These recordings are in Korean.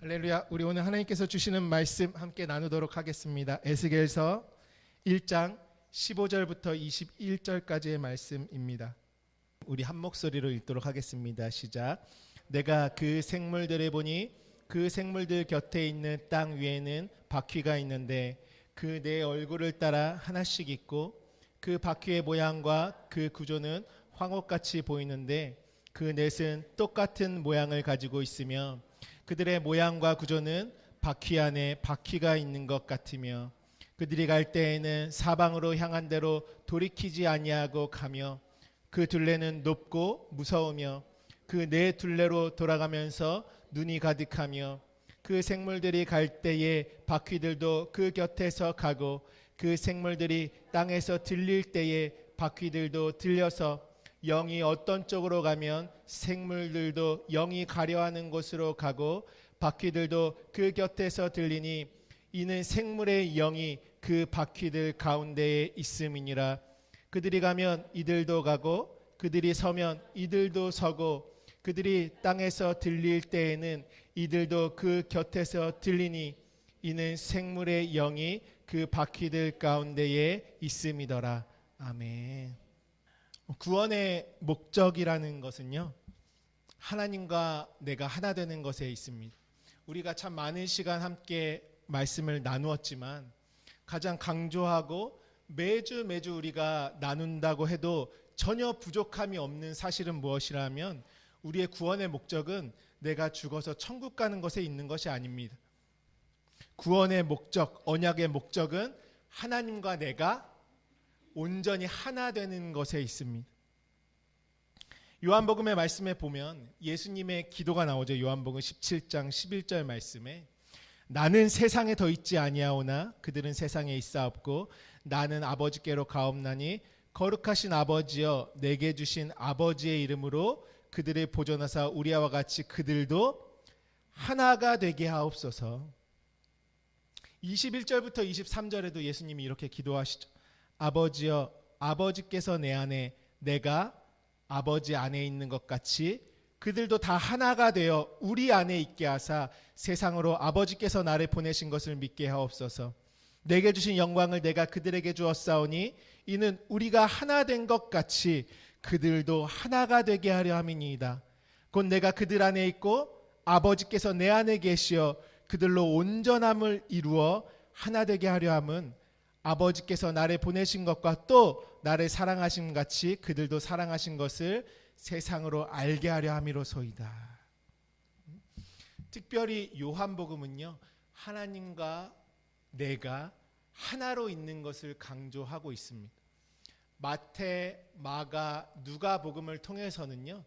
할렐루야. 우리 오늘 하나님께서 주시는 말씀 함께 나누도록 하겠습니다. 에스겔서 1장 15절부터 21절까지의 말씀입니다. 우리 한 목소리로 읽도록 하겠습니다. 시작. 내가 그 생물들을 보니 그 생물들 곁에 있는 땅 위에는 바퀴가 있는데 그 네 얼굴을 따라 하나씩 있고 그 바퀴의 모양과 그 구조는 황홀같이 보이는데 그 넷은 똑같은 모양을 가지고 있으며 그들의 모양과 구조는 바퀴 안에 바퀴가 있는 것 같으며 그들이 갈 때에는 사방으로 향한 대로 돌이키지 아니하고 가며 그 둘레는 높고 무서우며 그 네 둘레로 돌아가면서 눈이 가득하며 그 생물들이 갈 때에 바퀴들도 그 곁에서 가고 그 생물들이 땅에서 들릴 때에 바퀴들도 들려서 영이 어떤 쪽으로 가면 생물들도 영이 가려하는 곳으로 가고 바퀴들도 그 곁에서 들리니 이는 생물의 영이 그 바퀴들 가운데에 있음이니라. 그들이 가면 이들도 가고 그들이 서면 이들도 서고 그들이 땅에서 들릴 때에는 이들도 그 곁에서 들리니 이는 생물의 영이 그 바퀴들 가운데에 있음이더라. 아멘. 구원의 목적이라는 것은요, 하나님과 내가 하나 되는 것에 있습니다. 우리가 참 많은 시간 함께 말씀을 나누었지만 가장 강조하고 매주 우리가 나눈다고 해도 전혀 부족함이 없는 사실은 무엇이라면 우리의 구원의 목적은 내가 죽어서 천국 가는 것에 있는 것이 아닙니다. 구원의 목적, 언약의 목적은 하나님과 내가 온전히 하나 되는 것에 있습니다. 요한복음의 말씀에 보면 예수님의 기도가 나오죠. 요한복음 17장 11절 말씀에 나는 세상에 더 있지 아니하오나 그들은 세상에 있사옵고 나는 아버지께로 가옵나니 거룩하신 아버지여 내게 주신 아버지의 이름으로 그들을 보존하사 우리와 같이 그들도 하나가 되게 하옵소서. 21절부터 23절에도 예수님이 이렇게 기도하시죠. 아버지여 아버지께서 내 안에 내가 아버지 안에 있는 것 같이 그들도 다 하나가 되어 우리 안에 있게 하사 세상으로 아버지께서 나를 보내신 것을 믿게 하옵소서. 내게 주신 영광을 내가 그들에게 주었사오니 이는 우리가 하나 된 것 같이 그들도 하나가 되게 하려 함이니이다. 곧 내가 그들 안에 있고 아버지께서 내 안에 계시어 그들로 온전함을 이루어 하나 되게 하려 함은 아버지께서 나를 보내신 것과 또 나를 사랑하신 같이 그들도 사랑하신 것을 세상으로 알게 하려 함이로소이다. 특별히 요한복음은요, 하나님과 내가 하나로 있는 것을 강조하고 있습니다. 마태, 마가, 누가복음을 통해서는요,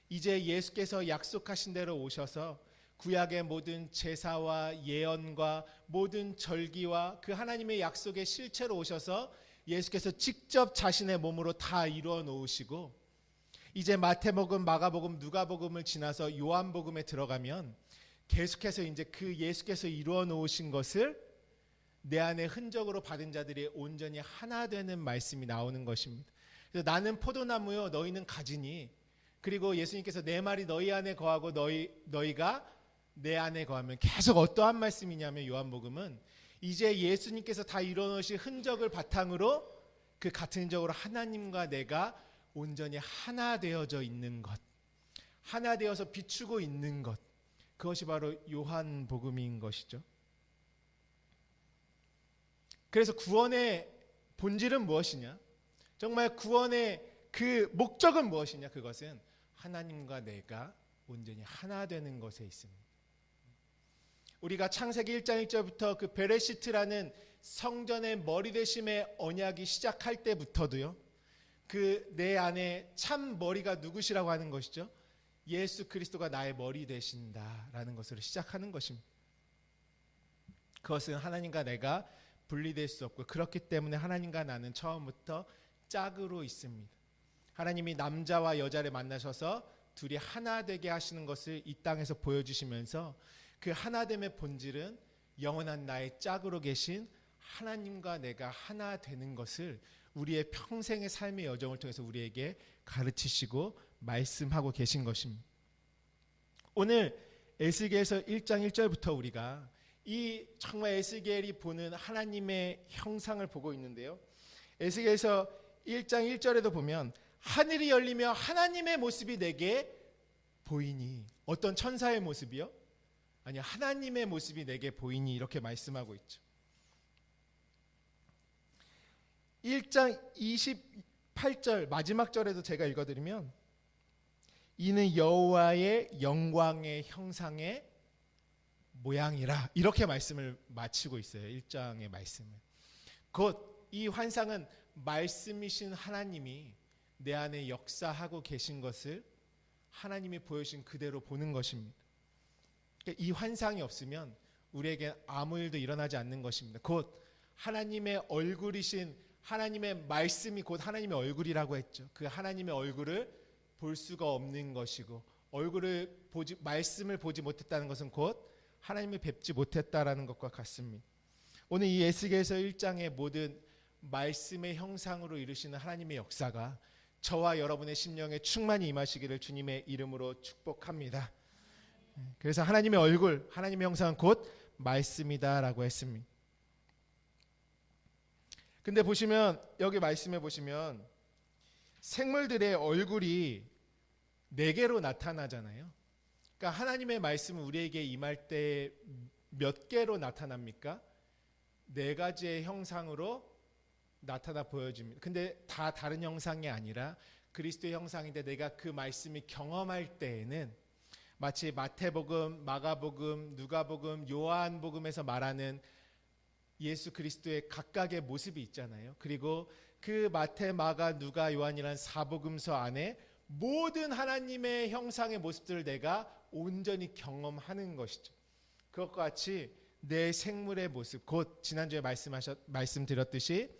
이제 예수께서 약속하신 대로 오셔서 구약의 모든 제사와 예언과 모든 절기와 그 하나님의 약속의 실체로 오셔서 예수께서 직접 자신의 몸으로 다 이루어 놓으시고 이제 마태복음, 마가복음, 누가복음을 지나서 요한복음에 들어가면 계속해서 이제 그 예수께서 이루어 놓으신 것을 내 안에 흔적으로 받은 자들이 온전히 하나 되는 말씀이 나오는 것입니다. 그래서 나는 포도나무요 너희는 가지니, 그리고 예수님께서 내 말이 너희 안에 거하고 너희가 내 안에 거하면, 계속 어떠한 말씀이냐면 요한복음은 이제 예수님께서 다 이뤄놓으신 흔적을 바탕으로 그 같은 흔적으로 하나님과 내가 온전히 하나 되어져 있는 것, 하나 되어서 비추고 있는 것, 그것이 바로 요한복음인 것이죠. 그래서 구원의 본질은 무엇이냐? 정말 구원의 그 목적은 무엇이냐? 그것은 하나님과 내가 온전히 하나 되는 것에 있습니다. 우리가 창세기 1장 1절부터 그 베레시트라는 성전의 머리 되심의 언약이 시작할 때부터도요, 그 내 안에 참 머리가 누구시라고 하는 것이죠. 예수 그리스도가 나의 머리 되신다라는 것으로 시작하는 것입니다. 그것은 하나님과 내가 분리될 수 없고, 그렇기 때문에 하나님과 나는 처음부터 짝으로 있습니다. 하나님이 남자와 여자를 만나셔서 둘이 하나 되게 하시는 것을 이 땅에서 보여주시면서 그 하나됨의 본질은 영원한 나의 짝으로 계신 하나님과 내가 하나 되는 것을 우리의 평생의 삶의 여정을 통해서 우리에게 가르치시고 말씀하고 계신 것입니다. 오늘 에스겔서 1장 1절부터 우리가 이 정말 에스겔이 보는 하나님의 형상을 보고 있는데요. 에스겔서 1장 1절에도 보면 하늘이 열리며 하나님의 모습이 내게 보이니, 어떤 천사의 모습이요? 아니, 하나님의 모습이 내게 보이니, 이렇게 말씀하고 있죠. 1장 28절 마지막 절에도 제가 읽어드리면 이는 여호와의 영광의 형상의 모양이라, 이렇게 말씀을 마치고 있어요. 1장의 말씀은 곧 이 환상은 말씀이신 하나님이 내 안에 역사하고 계신 것을 하나님이 보여주신 그대로 보는 것입니다. 그러니까 이 환상이 없으면 우리에게 아무 일도 일어나지 않는 것입니다. 곧 하나님의 얼굴이신 하나님의 말씀이 곧 하나님의 얼굴이라고 했죠. 그 하나님의 얼굴을 볼 수가 없는 것이고, 말씀을 보지 못했다는 것은 곧 하나님을 뵙지 못했다라는 것과 같습니다. 오늘 이 에스겔서 1장의 모든 말씀의 형상으로 이루시는 하나님의 역사가 저와 여러분의 심령에 충만히 임하시기를 주님의 이름으로 축복합니다. 그래서 하나님의 얼굴, 하나님의 형상은 곧 말씀이다라고 했습니다. 근데 보시면 여기 말씀해 보시면 생물들의 얼굴이 4개로 나타나잖아요. 그러니까 하나님의 말씀은 우리에게 임할 때 몇 개로 나타납니까? 4가지의 형상으로 나타나 보여집니다. 근데 다 다른 형상이 아니라 그리스도의 형상인데 내가 그 말씀이 경험할 때에는 마치 마태복음, 마가복음, 누가복음, 요한복음에서 말하는 예수 그리스도의 각각의 모습이 있잖아요. 그리고 그 마태, 마가, 누가, 요한이라는 4복음서 안에 모든 하나님의 형상의 모습들을 내가 온전히 경험하는 것이죠. 그것과 같이 내 생물의 모습, 곧 지난주에 말씀드렸듯이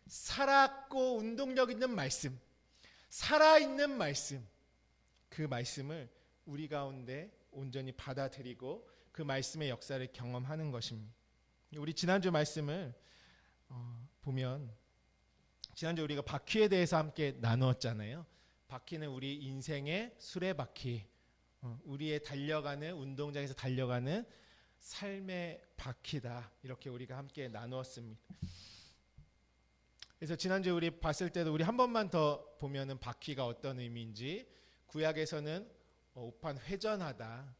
살았고 운동력 있는 말씀, 살아있는 말씀, 그 말씀을 우리 가운데 온전히 받아들이고 그 말씀의 역사를 경험하는 것입니다. 우리 지난주 말씀을 보면 지난주 우리가 바퀴에 대해서 함께 나누었잖아요. 바퀴는 우리 인생의 수레바퀴, 우리의 달려가는 운동장에서 달려가는 삶의 바퀴다, 이렇게 우리가 함께 나누었습니다. 그래서 지난주에 우리 봤을 때도 우리 한 번만 더 보면은 바퀴가 어떤 의미인지, 구약에서는 오판 회전하다,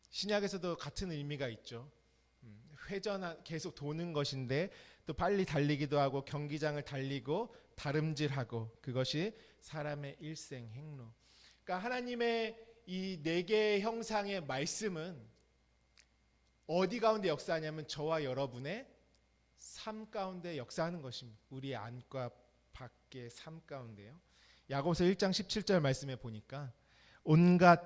신약에서도 같은 의미가 있죠. 계속 도는 것인데 또 빨리 달리기도 하고 경기장을 달리고 다름질하고, 그것이 사람의 일생 행로. 그러니까 하나님의 이 4개의 형상의 말씀은 어디 가운데 역사하냐면 저와 여러분의 삶 가운데 역사하는 것입니다. 우리의 안과 밖의 삶 가운데요. 야고보서 1장 17절 말씀에 보니까 온갖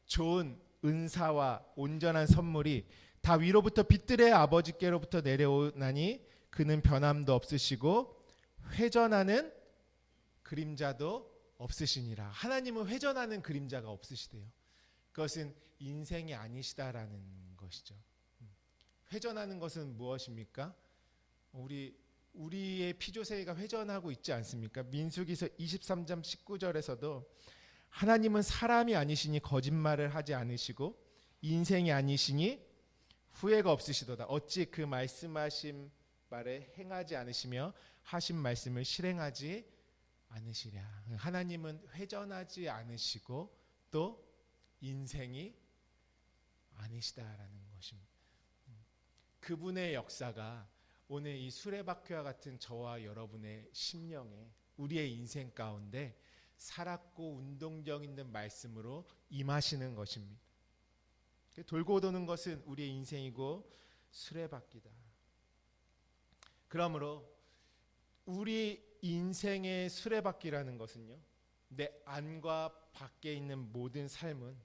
좋은 은사와 온전한 선물이 다 위로부터 빛들의 아버지께로부터 내려오나니 그는 변함도 없으시고 회전하는 그림자도 없으시니라. 하나님은 회전하는 그림자가 없으시대요. 그것은 인생이 아니시다라는 것이죠. 회전하는 것은 무엇입니까? 우리의 피조세계가 회전하고 있지 않습니까? 민수기서 23장 19절에서도 하나님은 사람이 아니시니 거짓말을 하지 않으시고 인생이 아니시니 후회가 없으시도다. 어찌 그 말씀하신 말에 행하지 않으시며 하신 말씀을 실행하지 않으시랴. 하나님은 회전하지 않으시고 또 인생이 아니시다라는 것입니다. 그분의 역사가 오늘 이 수레바퀴와 같은 저와 여러분의 심령에, 우리의 인생 가운데 살았고 운동력 있는 말씀으로 임하시는 것입니다. 돌고 도는 것은 우리의 인생이고 수레바퀴다. 그러므로 우리 인생의 수레바퀴라는 것은요, 내 안과 밖에 있는 모든 삶은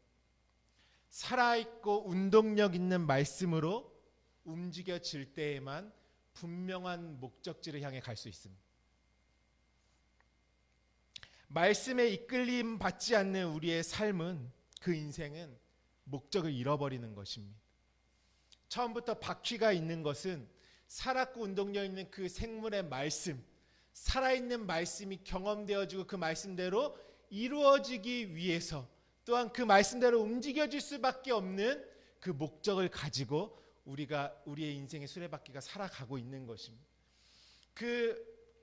살아있고 운동력 있는 말씀으로 움직여질 때에만 분명한 목적지를 향해 갈 수 있습니다. 말씀에 이끌림 받지 않는 우리의 삶은, 그 인생은 목적을 잃어버리는 것입니다. 처음부터 바퀴가 있는 것은 살았고 운동력 있는 그 생물의 말씀, 살아있는 말씀이 경험되어지고 그 말씀대로 이루어지기 위해서, 또한 그 말씀대로 움직여질 수밖에 없는 그 목적을 가지고 우리가 우리의 인생의 수레바퀴가 살아가고 있는 것입니다.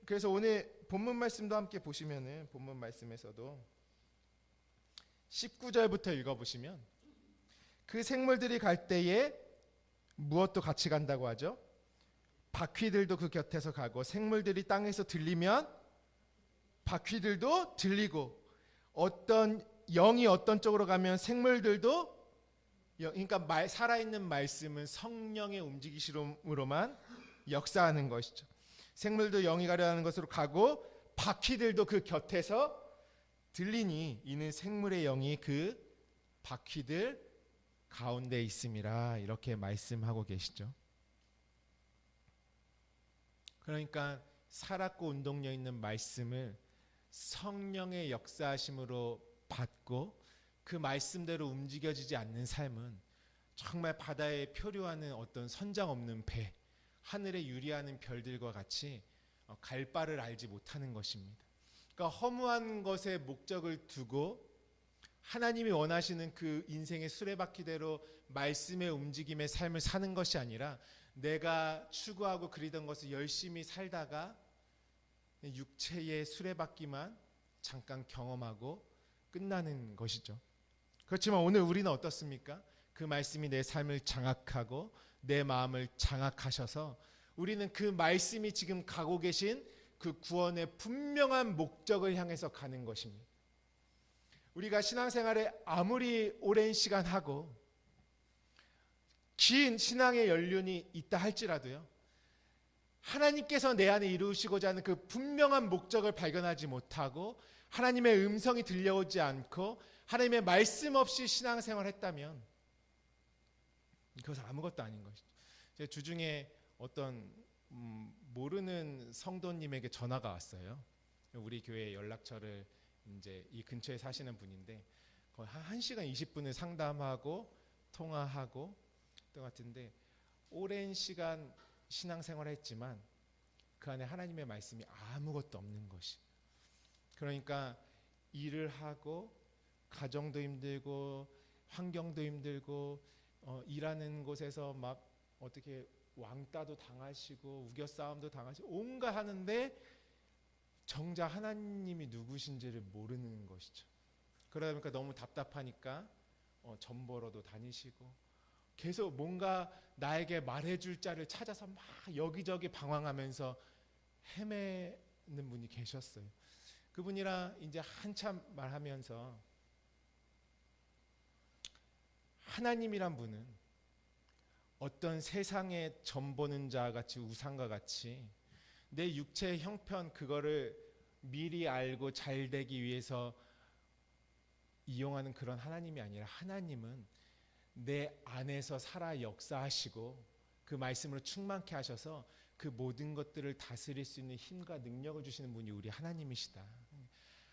그래서 오늘 본문 말씀도 함께 보시면은 본문 말씀에서도 19절부터 읽어보시면 그 생물들이 갈 때에 무엇도 같이 간다고 하죠? 바퀴들도 그 곁에서 가고 생물들이 땅에서 들리면 바퀴들도 들리고 어떤 영이 어떤 쪽으로 가면 생물들도 그러니까 살아있는 말씀은 성령의 움직이심으로만 역사하는 것이죠. 생물도 영이 가려하는 것으로 가고 바퀴들도 그 곁에서 들리니 이는 생물의 영이 그 바퀴들 가운데 있음이라 이렇게 말씀하고 계시죠. 그러니까 살았고 운동력 있는 말씀을 성령의 역사하심으로 받고 그 말씀대로 움직여지지 않는 삶은 정말 바다에 표류하는 어떤 선장 없는 배, 하늘에 유리하는 별들과 같이 갈 바를 알지 못하는 것입니다. 그러니까 허무한 것에 목적을 두고 하나님이 원하시는 그 인생의 수레바퀴대로 말씀의 움직임의 삶을 사는 것이 아니라 내가 추구하고 그리던 것을 열심히 살다가 육체의 수레바퀴만 잠깐 경험하고 끝나는 것이죠. 그렇지만 오늘 우리는 어떻습니까? 그 말씀이 내 삶을 장악하고 내 마음을 장악하셔서 우리는 그 말씀이 지금 가고 계신 그 구원의 분명한 목적을 향해서 가는 것입니다. 우리가 신앙생활에 아무리 오랜 시간 하고 긴 신앙의 연륜이 있다 할지라도요, 하나님께서 내 안에 이루시고자 하는 그 분명한 목적을 발견하지 못하고 하나님의 음성이 들려오지 않고 하나님의 말씀 없이 신앙생활을 했다면 그것은 아무것도 아닌 것이죠. 제 주중에 어떤 모르는 성도님에게 전화가 왔어요. 우리 교회 연락처를 이제 이 근처에 사시는 분인데 거의 한 1시간 20분을 상담하고 통화하고 또 같은데 오랜 시간 신앙생활을 했지만 그 안에 하나님의 말씀이 아무것도 없는 것이. 그러니까 일을 하고 가정도 힘들고 환경도 힘들고 일하는 곳에서 막 어떻게 왕따도 당하시고 우겨싸움도 당하시고 온갖 하는데 정작 하나님이 누구신지를 모르는 것이죠. 그러다 보니까 너무 답답하니까 전보러도 다니시고 계속 뭔가 나에게 말해줄 자를 찾아서 막 여기저기 방황하면서 헤매는 분이 계셨어요. 그분이랑 이제 한참 말하면서 하나님이란 분은 어떤 세상의 점보는 자 같이 우상과 같이 내 육체의 형편 그거를 미리 알고 잘 되기 위해서 이용하는 그런 하나님이 아니라 하나님은 내 안에서 살아 역사하시고 그 말씀으로 충만케 하셔서 그 모든 것들을 다스릴 수 있는 힘과 능력을 주시는 분이 우리 하나님이시다.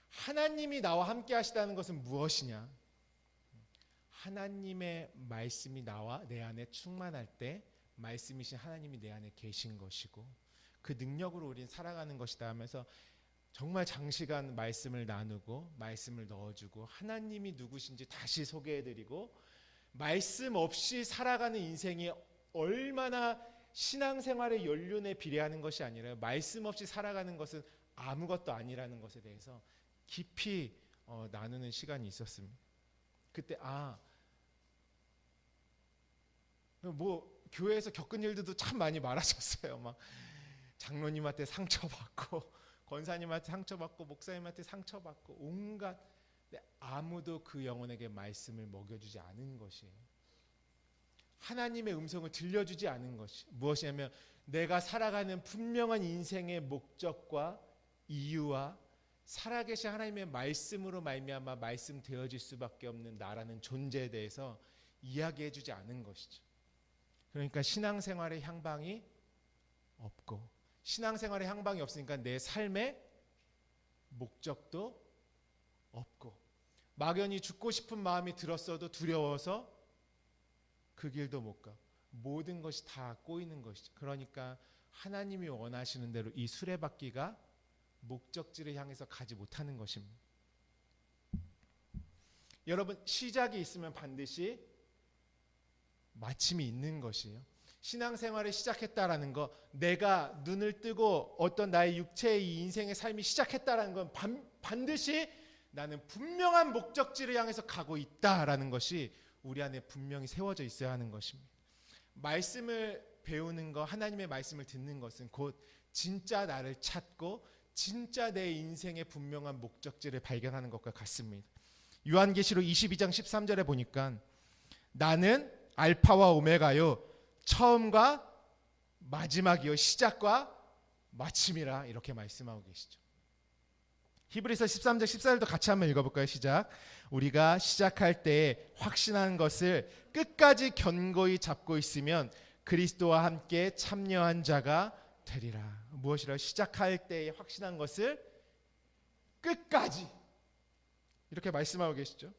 하나님이 나와 함께 하시다는 것은 무엇이냐? 하나님의 말씀이 나와 내 안에 충만할 때 말씀이신 하나님이 내 안에 계신 것이고 그 능력으로 우리는 살아가는 것이다 하면서 정말 장시간 말씀을 나누고 말씀을 넣어주고 하나님이 누구신지 다시 소개해드리고 말씀 없이 살아가는 인생이 얼마나 신앙생활의 연륜에 비례하는 것이 아니라 말씀 없이 살아가는 것은 아무것도 아니라는 것에 대해서 깊이 나누는 시간이 있었습니다. 그때 뭐 교회에서 겪은 일들도 참 많이 많아졌어요. 막 장로님한테 상처받고 권사님한테 상처받고 목사님한테 상처받고 온갖. 아무도 그 영혼에게 말씀을 먹여주지 않은 것이에요. 하나님의 음성을 들려주지 않은 것이 무엇이냐면 내가 살아가는 분명한 인생의 목적과 이유와 살아계신 하나님의 말씀으로 말미암아 말씀되어질 수밖에 없는 나라는 존재에 대해서 이야기해주지 않은 것이죠. 그러니까 신앙생활의 향방이 없고 신앙생활의 향방이 없으니까 내 삶의 목적도 없고 막연히 죽고 싶은 마음이 들었어도 두려워서 그 길도 못 가. 모든 것이 다 꼬이는 것이죠. 그러니까 하나님이 원하시는 대로 이 수레바퀴가 목적지를 향해서 가지 못하는 것입니다. 여러분 시작이 있으면 반드시 마침이 있는 것이에요. 신앙생활을 시작했다라는 거, 내가 눈을 뜨고 어떤 나의 육체의 이 인생의 삶이 시작했다라는 건 반드시 나는 분명한 목적지를 향해서 가고 있다라는 것이 우리 안에 분명히 세워져 있어야 하는 것입니다. 말씀을 배우는 것, 하나님의 말씀을 듣는 것은 곧 진짜 나를 찾고 진짜 내 인생의 분명한 목적지를 발견하는 것과 같습니다. 요한계시록 22장 13절에 보니까 나는 알파와 오메가요, 처음과 마지막이요, 시작과 마침이라 이렇게 말씀하고 계시죠. 히브리서 13장 14절도 같이 한번 읽어볼까요? 시작. 우리가 시작할 때 확신한 것을 끝까지 견고히 잡고 있으면 그리스도와 함께 참여한 자가 되리라. 무엇이라? 시작할 때에 확신한 것을 끝까지, 이렇게 말씀하고 계시죠.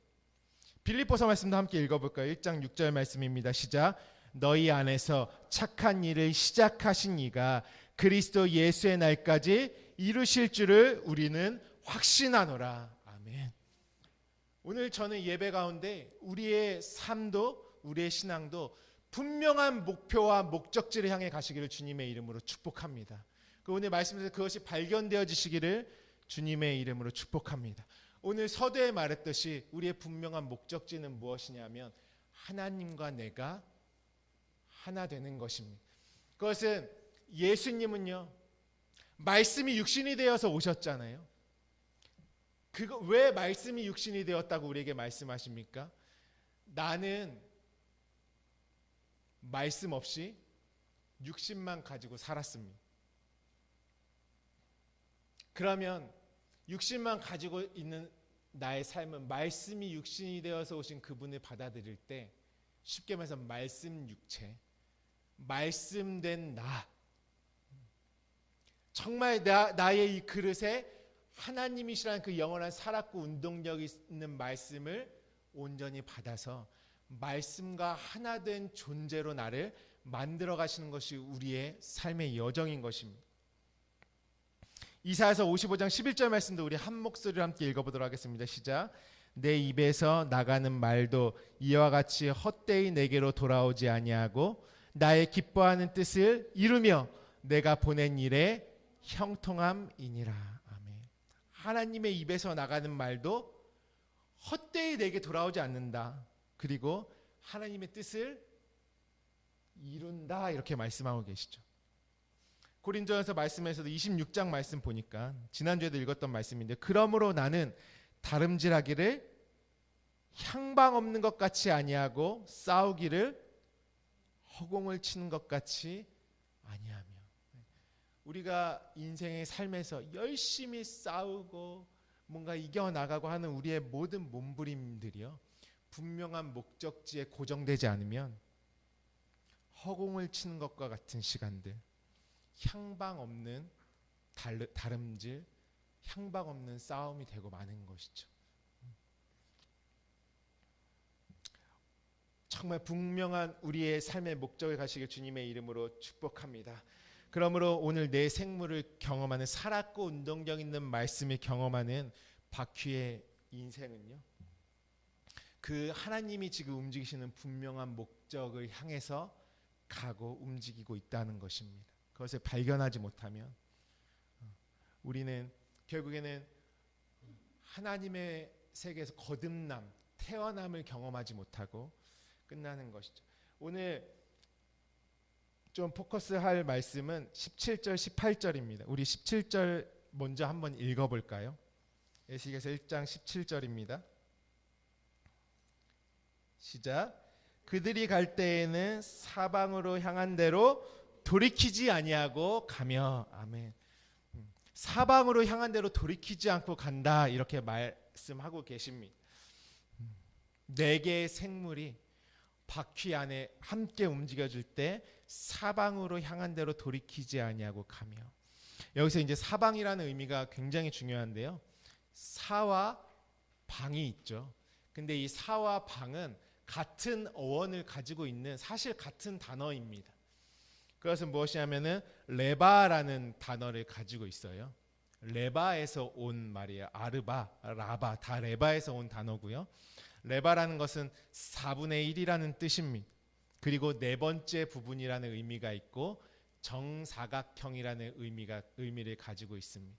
빌립보서 말씀도 함께 읽어볼까요? 1장 6절 말씀입니다. 시작. 너희 안에서 착한 일을 시작하신 이가 그리스도 예수의 날까지 이루실 줄을 우리는 확신하노라. 아멘. 오늘 저는 예배 가운데 우리의 삶도 우리의 신앙도 분명한 목표와 목적지를 향해 가시기를 주님의 이름으로 축복합니다. 그 오늘 말씀에서 그것이 발견되어지시기를 주님의 이름으로 축복합니다. 오늘 서두에 말했듯이 우리의 분명한 목적지는 무엇이냐면 하나님과 내가 하나 되는 것입니다. 그것은 예수님은요, 말씀이 육신이 되어서 오셨잖아요. 그거 왜 말씀이 육신이 되었다고 우리에게 말씀하십니까? 나는 말씀 없이 육신만 가지고 살았습니다. 그러면 육신만 가지고 있는 나의 삶은 말씀이 육신이 되어서 오신 그분을 받아들일 때 쉽게 말해서 말씀 육체, 말씀된 나, 정말 나의 이 그릇에 하나님이시라는 그 영원한 살았고 운동력 있는 말씀을 온전히 받아서 말씀과 하나 된 존재로 나를 만들어 가시는 것이 우리의 삶의 여정인 것입니다. 이사야서 55장 11절 말씀도 우리 한 목소리로 함께 읽어보도록 하겠습니다. 시작. 내 입에서 나가는 말도 이와 같이 헛되이 내게로 돌아오지 아니하고 나의 기뻐하는 뜻을 이루며 내가 보낸 일에 형통함이니라. 아멘. 하나님의 입에서 나가는 말도 헛되이 내게 돌아오지 않는다. 그리고 하나님의 뜻을 이룬다, 이렇게 말씀하고 계시죠. 고린도전서 말씀에서도 26장 말씀 보니까 지난주에도 읽었던 말씀인데, 그러므로 나는 다름질하기를 향방 없는 것 같이 아니하고 싸우기를 허공을 치는 것 같이 아니하며. 우리가 인생의 삶에서 열심히 싸우고 뭔가 이겨나가고 하는 우리의 모든 몸부림들이요, 분명한 목적지에 고정되지 않으면 허공을 치는 것과 같은 시간들, 향방 없는 다름질, 향방 없는 싸움이 되고 마는 것이죠. 정말 분명한 우리의 삶의 목적에 가시길 주님의 이름으로 축복합니다. 그러므로 오늘 내 생물을 경험하는, 살았고 운동력 있는 말씀을 경험하는 바퀴의 인생은요, 그 하나님이 지금 움직이시는 분명한 목적을 향해서 가고 움직이고 있다는 것입니다. 그것을 발견하지 못하면 우리는 결국에는 하나님의 세계에서 거듭남, 태어남을 경험하지 못하고 끝나는 것이죠. 오늘 좀 포커스할 말씀은 17절, 18절입니다. 우리 17절 먼저 한번 읽어볼까요? 에스겔서 1장 17절입니다. 시작. 그들이 갈 때에는 사방으로 향한 대로 돌이키지 아니하고 가며. 아멘. 사방으로 향한 대로 돌이키지 않고 간다, 이렇게 말씀하고 계십니다. 네 개의 생물이 바퀴 안에 함께 움직여질 때 사방으로 향한 대로 돌이키지 아니하고 가며. 여기서 이제 사방이라는 의미가 굉장히 중요한데요, 사와 방이 있죠. 근데 이 사와 방은 같은 어원을 가지고 있는, 사실 같은 단어입니다. 그것은 무엇이냐면은 레바라는 단어를 가지고 있어요. 레바에서 온 말이에요. 아르바, 라바, 다 레바에서 온 단어고요. 레바라는 것은 4분의 1이라는 뜻입니다. 그리고 네 번째 부분이라는 의미가 있고 정사각형이라는 의미를 가지고 있습니다.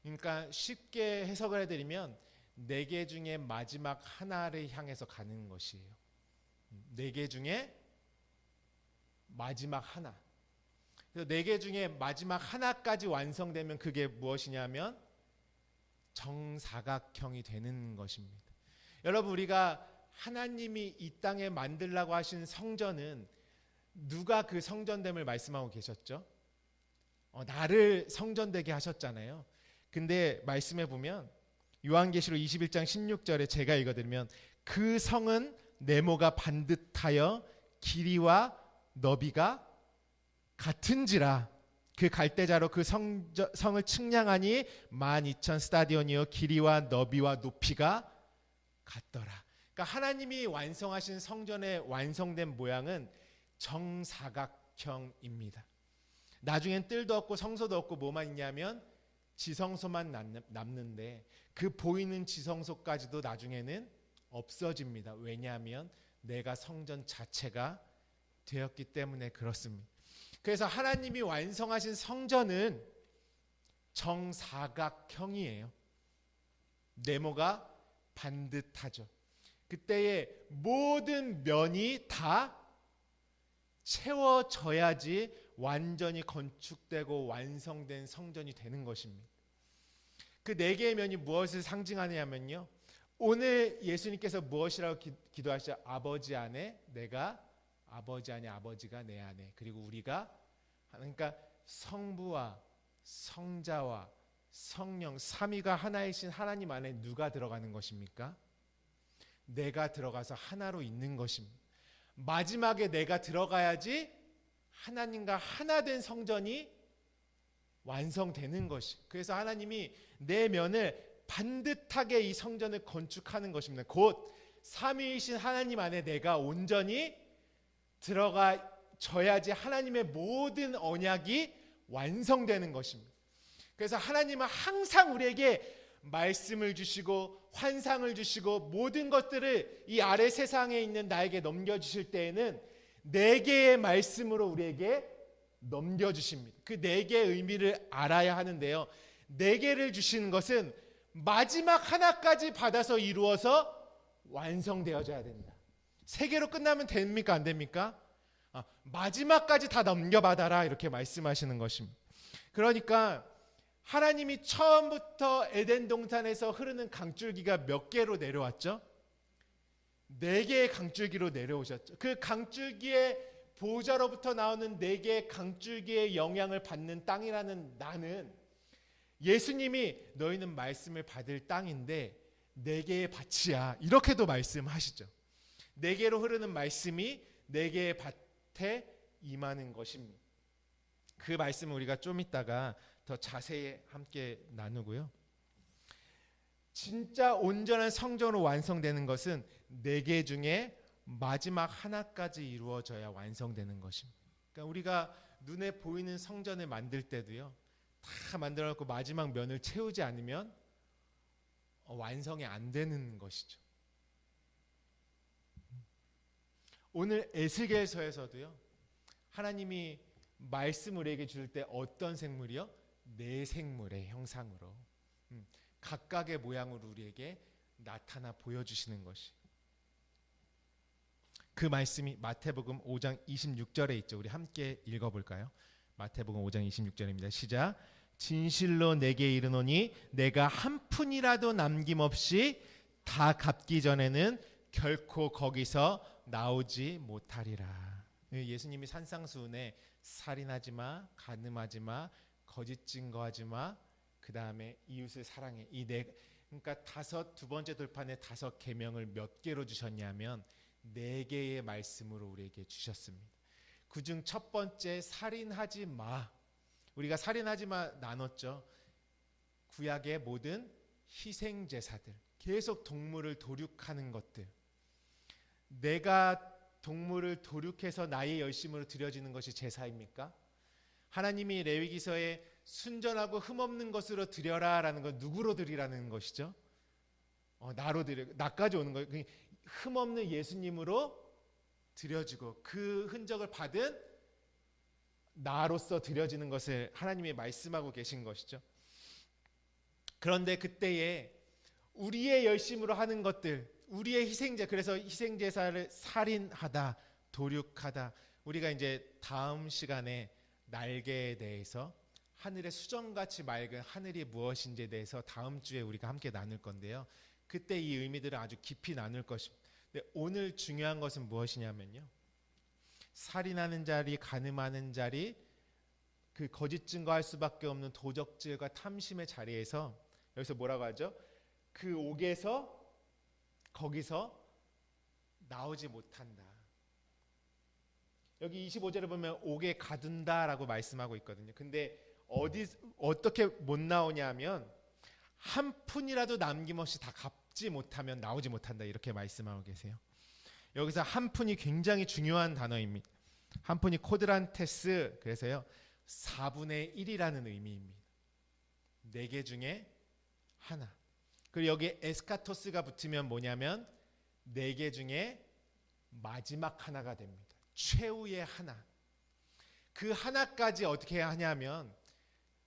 그러니까 쉽게 해석을 해드리면 네 개 중에 마지막 하나를 향해서 가는 것이에요. 네 개 중에 마지막 하나. 그래서 네 개 중에 마지막 하나까지 완성되면 그게 무엇이냐면 정사각형이 되는 것입니다. 여러분, 우리가 하나님이 이 땅에 만들라고 하신 성전은 누가 그 성전됨을 말씀하고 계셨죠? 나를 성전되게 하셨잖아요. 근데 말씀해 보면 요한계시록 21장 16절에 제가 읽어드리면 그 성은 네모가 반듯하여 길이와 너비가 같은지라 그 갈대자로 그 성을 측량하니 12,000 스타디온이요 길이와 너비와 높이가 같더라. 그러니까 하나님이 완성하신 성전의 완성된 모양은 정사각형입니다. 나중엔 뜰도 없고 성소도 없고 뭐만 있냐면 지성소만 남는데 그 보이는 지성소까지도 나중에는 없어집니다. 왜냐하면 내가 성전 자체가 되었기 때문에 그렇습니다. 그래서 하나님이 완성하신 성전은 정사각형이에요. 네모가 반듯하죠. 그때의 모든 면이 다 채워져야지 완전히 건축되고 완성된 성전이 되는 것입니다. 그 네 개의 면이 무엇을 상징하냐면요, 오늘 예수님께서 무엇이라고 기도하시죠? 아버지 안에 내가, 아버지 안에 아버지가 내 안에, 그리고 우리가, 그러니까 성부와 성자와 성령 삼위가 하나이신 하나님 안에 누가 들어가는 것입니까? 내가 들어가서 하나로 있는 것입니다. 마지막에 내가 들어가야지 하나님과 하나 된 성전이 완성되는 것이. 그래서 하나님이 내 면을 반듯하게 이 성전을 건축하는 것입니다. 곧 삼위이신 하나님 안에 내가 온전히 들어가져야지 하나님의 모든 언약이 완성되는 것입니다. 그래서 하나님은 항상 우리에게 말씀을 주시고 환상을 주시고 모든 것들을 이 아래 세상에 있는 나에게 넘겨주실 때에는 네 개의 말씀으로 우리에게 넘겨주십니다. 그 네 개의 의미를 알아야 하는데요, 네 개를 주시는 것은 마지막 하나까지 받아서 이루어서 완성되어져야 된다. 세 개로 끝나면 됩니까? 안 됩니까? 마지막까지 다 넘겨받아라, 이렇게 말씀하시는 것입니다. 그러니까 하나님이 처음부터 에덴 동산에서 흐르는 강줄기가 몇 개로 내려왔죠? 네 개의 강줄기로 내려오셨죠. 그 강줄기의 보좌로부터 나오는 네 개의 강줄기의 영향을 받는 땅이라는 나는, 예수님이 너희는 말씀을 받을 땅인데 네 개의 밭이야, 이렇게도 말씀하시죠. 네 개로 흐르는 말씀이 네 개의 밭에 임하는 것입니다. 그 말씀을 우리가 좀 이따가 더 자세히 함께 나누고요. 진짜 온전한 성전으로 완성되는 것은 네 개 중에 마지막 하나까지 이루어져야 완성되는 것입니다. 그러니까 우리가 눈에 보이는 성전을 만들 때도요, 다 만들어 놓고 마지막 면을 채우지 않으면 완성이 안 되는 것이죠. 오늘 에스겔서에서도요, 하나님이 말씀을 우리에게 줄 때 어떤 생물이요? 네 생물의 형상으로 각각의 모양으로 우리에게 나타나 보여주시는 것이, 그 말씀이 마태복음 5장 26절에 있죠. 우리 함께 읽어볼까요? 마태복음 5장 26절입니다. 시작. 진실로 내게 이르노니 내가 한 푼이라도 남김없이 다 갚기 전에는 결코 거기서 나오지 못하리라. 예수님이 산상수훈에 살인하지 마, 간음하지 마, 거짓 증거하지 마, 그 다음에 이웃을 사랑해, 이 네, 그러니까 두 번째 돌판에 5계명을 몇 개로 주셨냐면 4개의 말씀으로 우리에게 주셨습니다. 그중 첫 번째 살인하지 마, 우리가 살인하지 마 나눴죠. 구약의 모든 희생 제사들, 계속 동물을 도륙하는 것들, 내가 동물을 도륙해서 나의 열심으로 드려지는 것이 제사입니까? 하나님이 레위기서에 순전하고 흠없는 것으로 드려라라는 건 누구로 드리라는 것이죠? 나로 드려, 나까지 오는 거예요. 흠없는 예수님으로 드려지고 그 흔적을 받은 나로서 드려지는 것을 하나님이 말씀하고 계신 것이죠. 그런데 그때에 우리의 열심으로 하는 것들, 우리의 희생제, 그래서 희생제사를 살인하다, 도륙하다, 우리가 이제 다음 시간에 날개에 대해서 하늘의 수정같이 맑은 하늘이 무엇인지에 대해서 다음 주에 우리가 함께 나눌 건데요. 그때 이 의미들을 아주 깊이 나눌 것입니다. 근데 오늘 중요한 것은 무엇이냐면요. 살인하는 자리, 간음하는 자리, 그 거짓 증거할 수밖에 없는 도적질과 탐심의 자리에서 여기서 뭐라고 하죠? 그 옥에서 거기서 나오지 못한다. 여기 25절에 보면 옥에 가둔다라고 말씀하고 있거든요. 근데 어떻게 못 나오냐면 한 푼이라도 남김없이 다 갚지 못하면 나오지 못한다 이렇게 말씀하고 계세요. 여기서 한 푼이 굉장히 중요한 단어입니다. 한 푼이 코드란테스, 그래서요 4분의 1이라는 의미입니다. 4개 중에 하나. 그리고 여기에 에스카토스가 붙으면 뭐냐면 4개 중에 마지막 하나가 됩니다. 최후의 하나. 그 하나까지 어떻게 하냐면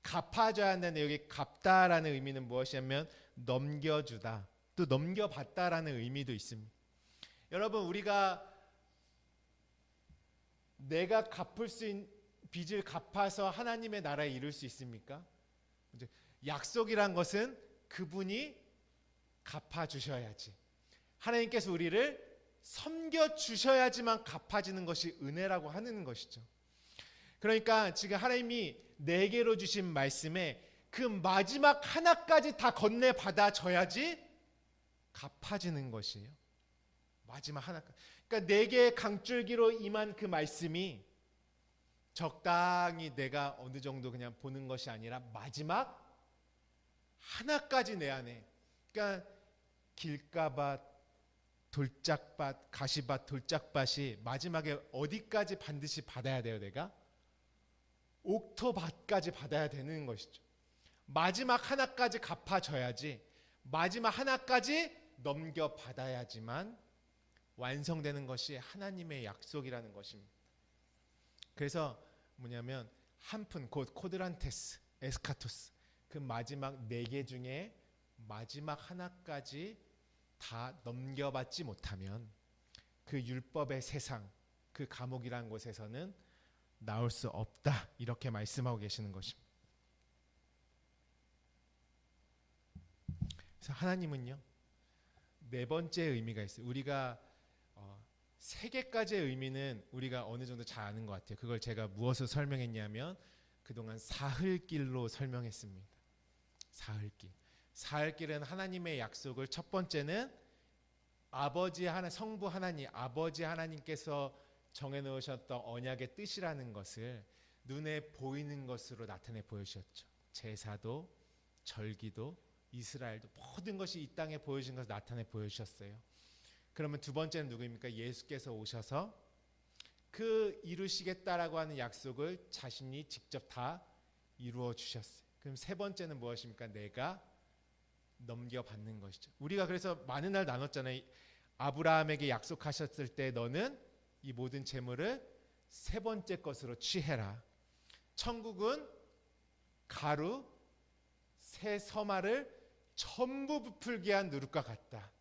갚아줘야 한다는, 여기 갚다라는 의미는 무엇이냐면 넘겨주다, 또 넘겨받다라는 의미도 있습니다. 여러분, 우리가 내가 갚을 수 있는 빚을 갚아서 하나님의 나라에 이룰 수 있습니까? 약속이란 것은 그분이 갚아주셔야지, 하나님께서 우리를 섬겨주셔야지만 갚아지는 것이 은혜라고 하는 것이죠. 그러니까 지금 하나님이 내게로 주신 말씀에 그 마지막 하나까지 다 건네받아져야지 갚아지는 것이에요. 마지막 하나까지. 그러니까 내게 강줄기로 임한 그 말씀이 적당히 내가 어느 정도 그냥 보는 것이 아니라 마지막 하나까지 내 안에, 그러니까 길가밭, 돌짝밭, 가시밭, 돌짝밭이 마지막에 어디까지 반드시 받아야 돼요? 내가 옥토밭까지 받아야 되는 것이죠. 마지막 하나까지 갚아줘야지, 마지막 하나까지 넘겨받아야지만 완성되는 것이 하나님의 약속이라는 것입니다. 그래서 뭐냐면 한 푼, 곧 코드란테스, 에스카토스, 그 마지막 4개 중에 마지막 하나까지 다 넘겨받지 못하면 그 율법의 세상, 그 감옥이라는 곳에서는 나올 수 없다, 이렇게 말씀하고 계시는 것입니다. 그래서 하나님은요 4번째 의미가 있어요. 우리가 3개까지의 의미는 우리가 어느 정도 잘 아는 것 같아요. 그걸 제가 무엇을 설명했냐면 그동안 사흘길로 설명했습니다. 사흘길. 사흘길은 하나님의 약속을, 첫 번째는 아버지 하나, 성부 하나님, 아버지 하나님께서 정해놓으셨던 언약의 뜻이라는 것을 눈에 보이는 것으로 나타내 보여주셨죠. 제사도, 절기도, 이스라엘도, 모든 것이 이 땅에 보여진 것을 나타내 보여주셨어요. 그러면 두 번째는 누구입니까? 예수께서 오셔서 그 이루시겠다라고 하는 약속을 자신이 직접 다 이루어 주셨어요. 그럼 세 번째는 무엇입니까? 내가 넘겨받는 것이죠. 우리가 그래서 많은 날 나눴잖아요. 아브라함에게 약속하셨을 때 너는 이 모든 재물을 3번째 것으로 취해라. 천국은 가루, 새 서말을 전부 부풀게 한 누룩과 같다.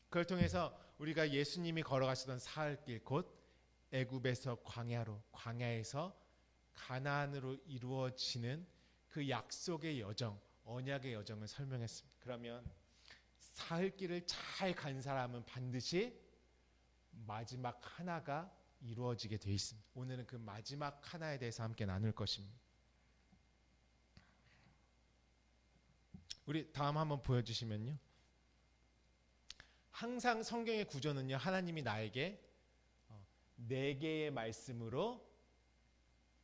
그걸 통해서 우리가 예수님이 걸어가시던 사흘길, 곧 애굽에서 광야로, 광야에서 가나안으로 이루어지는 그 약속의 여정, 언약의 여정을 설명했습니다. 그러면 사흘길을 잘 간 사람은 반드시 마지막 하나가 이루어지게 되어 있습니다. 오늘은 그 마지막 하나에 대해서 함께 나눌 것입니다. 우리 다음 한번 보여주시면요. 항상 성경의 구조는요, 하나님이 나에게 4개의 말씀으로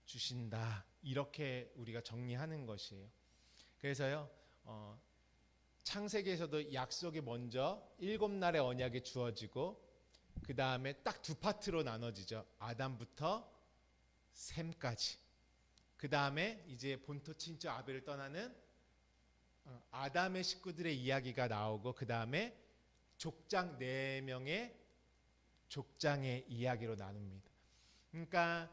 주신다, 이렇게 우리가 정리하는 것이에요. 그래서요, 창세기에서도 약속이 먼저 7날의 언약이 주어지고 그 다음에 딱 2파트로 나눠지죠. 아담부터 셈까지. 그 다음에 이제 본토 친척 아벨을 떠나는 아담의 식구들의 이야기가 나오고, 그 다음에 족장 4명의 족장의 이야기로 나눕니다. 그러니까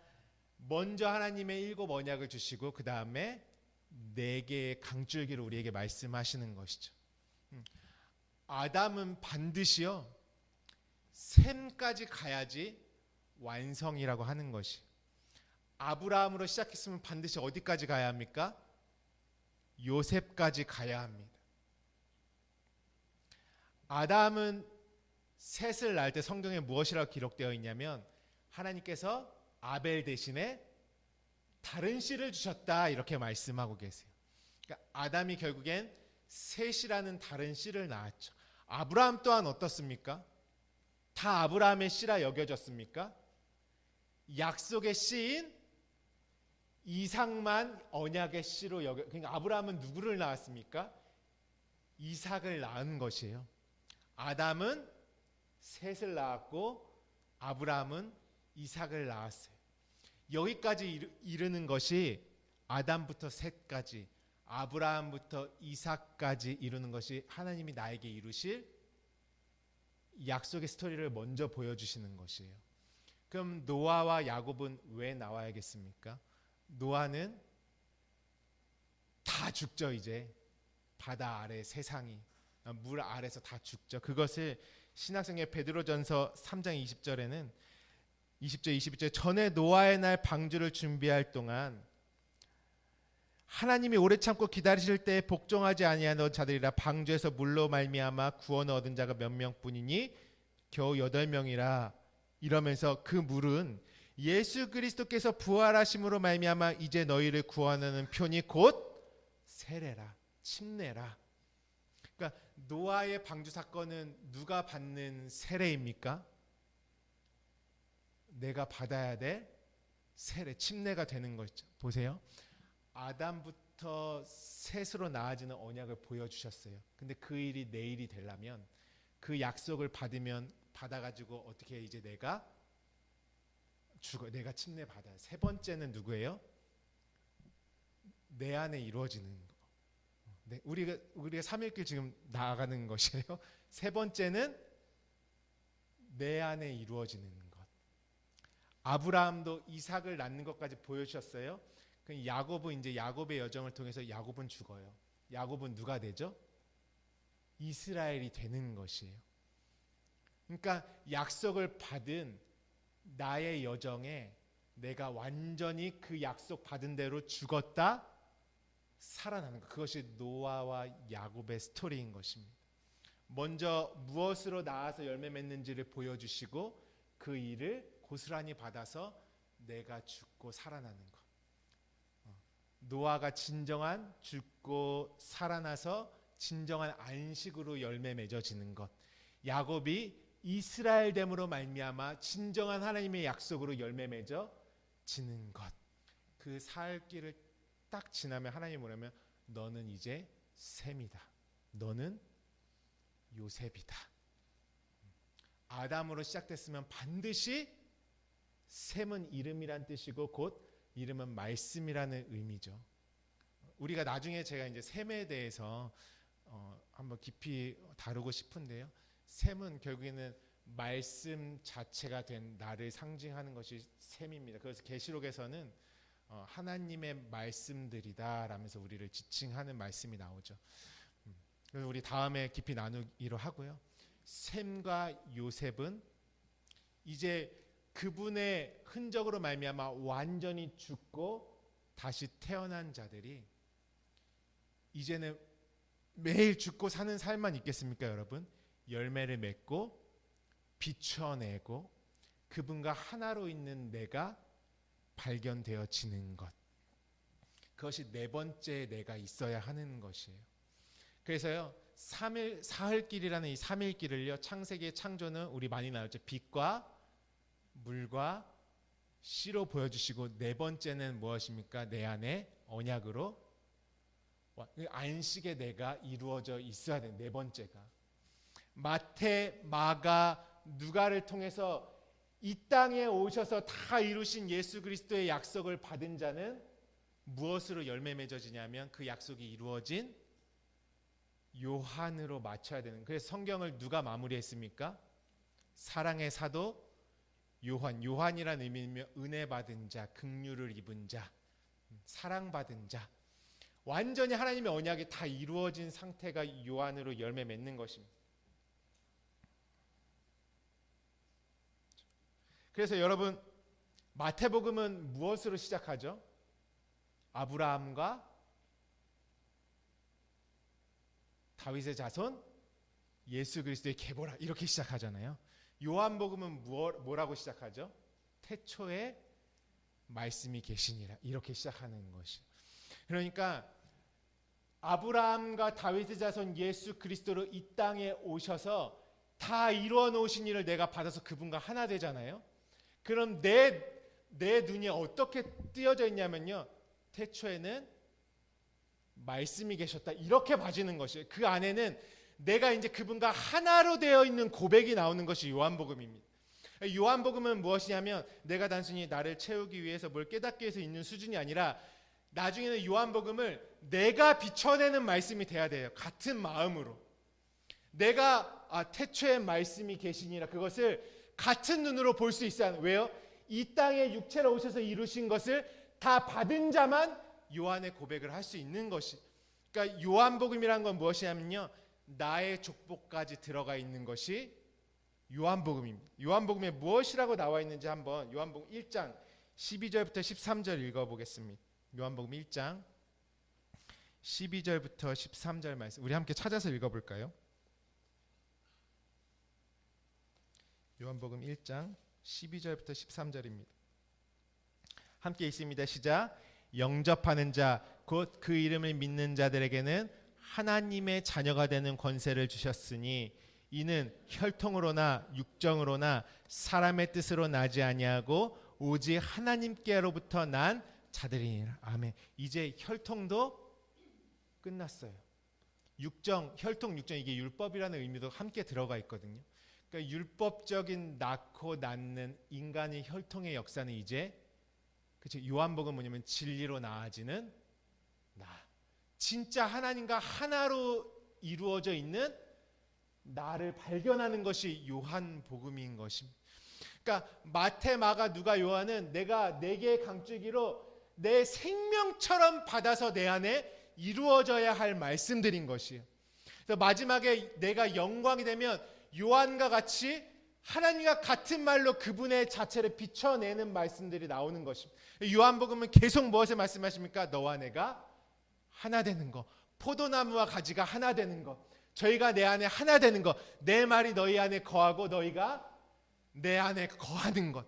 먼저 하나님의 7 언약을 주시고 그 다음에 4개의 강줄기로 우리에게 말씀하시는 것이죠. 아담은 반드시요 셈까지 가야지 완성이라고 하는 것이. 아브라함으로 시작했으면 반드시 어디까지 가야 합니까? 요셉까지 가야 합니다. 아담은 셋을 낳을 때 성경에 무엇이라고 기록되어 있냐면 하나님께서 아벨 대신에 다른 씨를 주셨다 이렇게 말씀하고 계세요. 그러니까 아담이 결국엔 셋이라는 다른 씨를 낳았죠. 아브라함 또한 어떻습니까? 다 아브라함의 씨라 여겨졌습니까? 약속의 씨인 이삭만 언약의 씨로 그러니까 아브라함은 누구를 낳았습니까? 이삭을 낳은 것이에요. 아담은 셋을 낳았고 아브라함은 이삭을 낳았어요. 여기까지 이르는 것이 아담부터 셋까지 아브라함부터 이삭까지 이루는 것이 하나님이 나에게 이루실 약속의 스토리를 먼저 보여주시는 것이에요. 그럼 노아와 야곱은 왜 나와야겠습니까? 노아는 다 죽죠. 이제 바다 아래 세상이 물 아래서 다 죽죠. 그것을 신약성경 베드로전서 3장 20절에는 20절 21절 전에 노아의 날 방주를 준비할 동안 하나님이 오래 참고 기다리실 때 복종하지 아니하는 자들이라 방주에서 물로 말미암아 구원을 얻은 자가 몇 명뿐이니 겨우 8명이라 이러면서 그 물은 예수 그리스도께서 부활하심으로 말미암아 이제 너희를 구원하는 표니 곧 세례라 침례라. 그러니까 노아의 방주 사건은 누가 받는 세례입니까? 내가 받아야 될 세례 침례가 되는 것이죠. 보세요. 아담부터 셋으로 나아지는 언약을 보여주셨어요. 근데 그 일이 내일이 되려면 그 약속을 받아가지고 어떻게 이제 내가 내가 침례 받아요. 세 번째는 누구예요? 내 안에 이루어지는 거. 네, 우리가 3일길 지금 나아가는 것이에요. 세 번째는 내 안에 이루어지는 것. 아브라함도 이삭을 낳는 것까지 보여주셨어요. 야곱은 이제 야곱의 여정을 통해서 야곱은 죽어요. 야곱은 누가 되죠? 이스라엘이 되는 것이에요. 그러니까 약속을 받은 나의 여정에 내가 완전히 그 약속 받은 대로 죽었다 살아나는 것. 그것이 노아와 야곱의 스토리인 것입니다. 먼저 무엇으로 나아서 열매 맺는지를 보여주시고 그 일을 고스란히 받아서 내가 죽고 살아나는 것. 노아가 진정한 죽고 살아나서 진정한 안식으로 열매 맺어지는 것. 야곱이 이스라엘됨으로 말미암아 진정한 하나님의 약속으로 열매 맺어지는 것. 그 살 길을 딱 지나면 하나님이 뭐냐면 너는 이제 셈이다. 너는 요셉이다. 아담으로 시작됐으면 반드시 셈은 이름이란 뜻이고 곧 이름은 말씀이라는 의미죠. 우리가 나중에 제가 이제 셈에 대해서 한번 깊이 다루고 싶은데요. 셈은 결국에는 말씀 자체가 된 나를 상징하는 것이 셈입니다. 그래서 계시록에서는 하나님의 말씀들이다 라면서 우리를 지칭하는 말씀이 나오죠. 그래서 우리 다음에 깊이 나누기로 하고요. 셈과 요셉은 이제 그분의 흔적으로 말미암아 완전히 죽고 다시 태어난 자들이 이제는 매일 죽고 사는 삶만 있겠습니까, 여러분? 열매를 맺고 비춰내고 그분과 하나로 있는 내가 발견되어지는 것. 그것이 네 번째 내가 있어야 하는 것이에요. 그래서요, 사흘길이라는 이 3일길을요, 창세기의 창조는 우리 많이 나왔죠. 빛과 물과 씨로 보여주시고 네 번째는 무엇입니까? 내 안에 언약으로 안식의 내가 이루어져 있어야 돼. 네 번째가 마태, 마가, 누가를 통해서 이 땅에 오셔서 다 이루신 예수 그리스도의 약속을 받은 자는 무엇으로 열매 맺어지냐면 그 약속이 이루어진 요한으로 맞춰야 되는. 그래서 성경을 누가 마무리했습니까? 사랑의 사도 요한이라는 의미는 은혜 받은 자, 긍휼을 입은 자, 사랑받은 자. 완전히 하나님의 언약이 다 이루어진 상태가 요한으로 열매 맺는 것입니다. 그래서 여러분, 마태복음은 무엇으로 시작하죠? 아브라함과 다윗의 자손 예수 그리스도의 계보라 이렇게 시작하잖아요. 요한복음은 뭐라고 시작하죠? 태초에 말씀이 계시니라 이렇게 시작하는 것이. 그러니까 아브라함과 다윗의 자손 예수 그리스도로 이 땅에 오셔서 다 이루어 놓으신 일을 내가 받아서 그분과 하나 되잖아요. 그럼 내 눈이 어떻게 띄어져 있냐면요, 태초에는 말씀이 계셨다 이렇게 봐지는 것이에요. 그 안에는 내가 이제 그분과 하나로 되어 있는 고백이 나오는 것이 요한복음입니다. 요한복음은 무엇이냐면 내가 단순히 나를 채우기 위해서 뭘 깨닫기 위해서 있는 수준이 아니라 나중에는 요한복음을 내가 비춰내는 말씀이 돼야 돼요. 같은 마음으로 내가 태초에 말씀이 계시니라 그것을 같은 눈으로 볼 수 있어야 해요. 왜요? 이 땅에 육체로 오셔서 이루신 것을 다 받은 자만 요한의 고백을 할 수 있는 것이. 그러니까 요한복음이란 건 무엇이냐면요, 나의 족보까지 들어가 있는 것이 요한복음입니다. 요한복음에 무엇이라고 나와 있는지 한번 요한복음 1장 12절부터 13절 읽어보겠습니다. 요한복음 1장 12절부터 13절 말씀 우리 함께 찾아서 읽어볼까요? 요한복음 1장 12절부터 13절입니다. 함께 읽습니다. 시작. 영접하는 자 곧 그 이름을 믿는 자들에게는 하나님의 자녀가 되는 권세를 주셨으니 이는 혈통으로나 육정으로나 사람의 뜻으로 나지 아니하고 오직 하나님께로부터 난 자들이니라. 아멘. 이제 혈통도 끝났어요. 육정, 혈통, 육정 이게 율법이라는 의미도 함께 들어가 있거든요. 그러니까 율법적인 낳고 낳는 인간의 혈통의 역사는 이제 그렇죠. 요한복음 뭐냐면 진리로 나아지는 나. 진짜 하나님과 하나로 이루어져 있는 나를 발견하는 것이 요한복음인 것입니다. 그러니까 마태, 마가, 누가, 요한은 내가 네 개의 강줄기로 내 생명처럼 받아서 내 안에 이루어져야 할 말씀들인 것이에요. 그래서 마지막에 내가 영광이 되면 요한과 같이 하나님과 같은 말로 그분의 자체를 비춰내는 말씀들이 나오는 것입니다. 요한복음은 계속 무엇을 말씀하십니까? 너와 내가 하나 되는 것, 포도나무와 가지가 하나 되는 것, 저희가 내 안에 하나 되는 것, 내 말이 너희 안에 거하고 너희가 내 안에 거하는 것.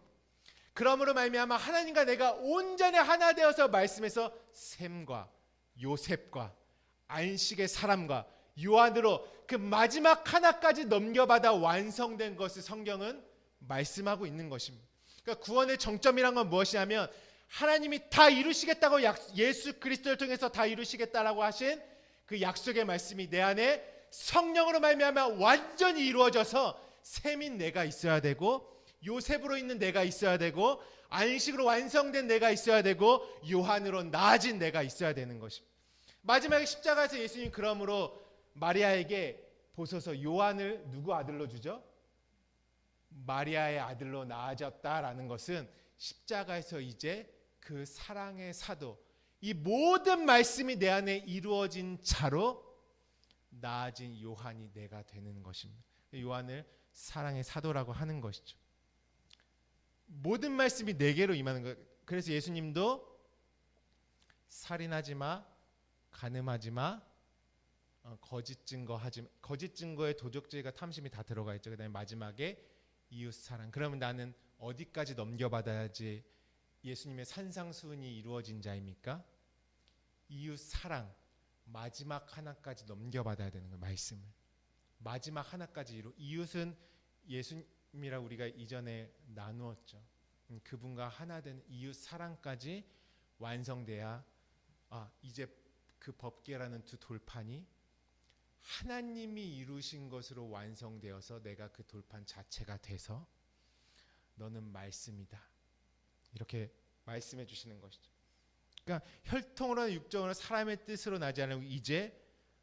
그러므로 말미암아 하나님과 내가 온전히 하나 되어서 말씀에서 셈과 요셉과 안식의 사람과 요한으로 그 마지막 하나까지 넘겨받아 완성된 것을 성경은 말씀하고 있는 것입니다. 그러니까 구원의 정점이란 건 무엇이냐면 하나님이 다 이루시겠다고 예수 그리스도를 통해서 다 이루시겠다라고 하신 그 약속의 말씀이 내 안에 성령으로 말미암아 완전히 이루어져서 셈인 내가 있어야 되고 요셉으로 있는 내가 있어야 되고 안식으로 완성된 내가 있어야 되고 요한으로 나아진 내가 있어야 되는 것입니다. 마지막에 십자가에서 예수님 그러므로 마리아에게 보소서 요한을 누구 아들로 주죠? 마리아의 아들로 낳아졌다라는 것은 십자가에서 이제 그 사랑의 사도, 이 모든 말씀이 내 안에 이루어진 자로 나아진 요한이 내가 되는 것입니다. 요한을 사랑의 사도라고 하는 것이죠. 모든 말씀이 내게로 임하는 것. 그래서 예수님도 살인하지 마, 간음하지 마, 거짓 증거하지 마. 거짓 증거에 도적질과 탐심이 다 들어가 있죠. 그다음에 마지막에 이웃 사랑. 그러면 나는 어디까지 넘겨받아야지 예수님의 산상수훈이 이루어진 자입니까? 이웃 사랑 마지막 하나까지 넘겨받아야 되는 거예요. 말씀을 마지막 하나까지 이웃은 예수님이라 우리가 이전에 나누었죠. 그분과 하나 된 이웃 사랑까지 완성돼야 이제 그 법궤라는 두 돌판이 하나님이 이루신 것으로 완성되어서 내가 그 돌판 자체가 돼서 너는 말씀이다. 이렇게 말씀해 주시는 것이죠. 그러니까 혈통으로나 육정으로 사람의 뜻으로 나지 않고 이제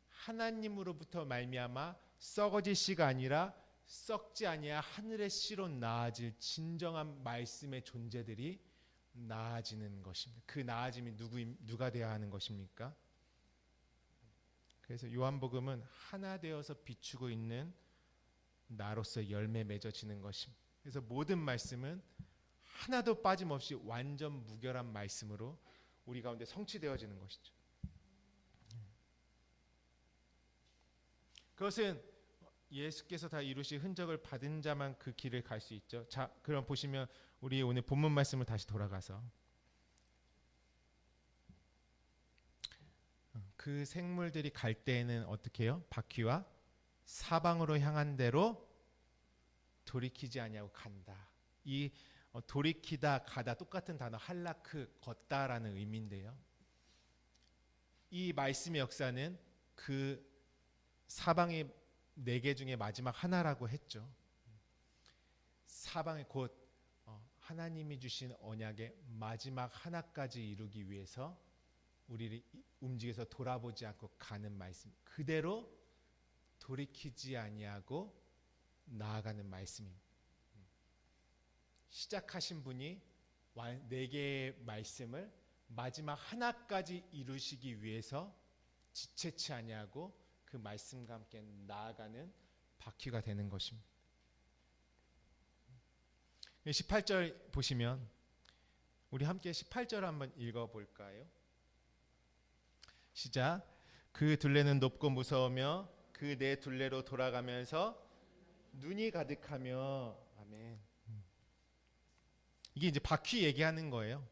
하나님으로부터 말미암아 썩어질 씨가 아니라 썩지 아니하 하늘의 씨로 나아질 진정한 말씀의 존재들이 나아지는 것입니다. 그 나아짐이 누가 되어야 하는 것입니까? 그래서 요한복음은 하나 되어서 비추고 있는 나로서 열매 맺어지는 것입니다. 그래서 모든 말씀은 하나도 빠짐없이 완전 무결한 말씀으로 우리 가운데 성취되어지는 것이죠. 그것은 예수께서 다 이루신 흔적을 받은 자만 그 길을 갈 수 있죠. 자, 그럼 보시면 우리 오늘 본문 말씀을 다시 돌아가서 그 생물들이 갈 때에는 어떻게 해요? 바퀴와 사방으로 향한 대로 돌이키지 아니하고 간다. 이 돌이키다 가다 똑같은 단어 할라크 걷다라는 의미인데요. 이 말씀의 역사는 그 사방의 4개 중에 마지막 하나라고 했죠. 사방에 곧 하나님이 주신 언약의 마지막 하나까지 이루기 위해서 우리를 움직여서 돌아보지 않고 가는 말씀, 그대로 돌이키지 아니하고 나아가는 말씀입니다. 시작하신 분이 4개의 말씀을 마지막 하나까지 이루시기 위해서 지체치 아니하고 그 말씀과 함께 나아가는 바퀴가 되는 것입니다. 18절 보시면 우리 함께 18절 한번 읽어볼까요? 시작. 그 둘레는 높고 무서우며 그 네 둘레로 돌아가면서 눈이 가득하며. 아멘. 이게 이제 바퀴 얘기하는 거예요.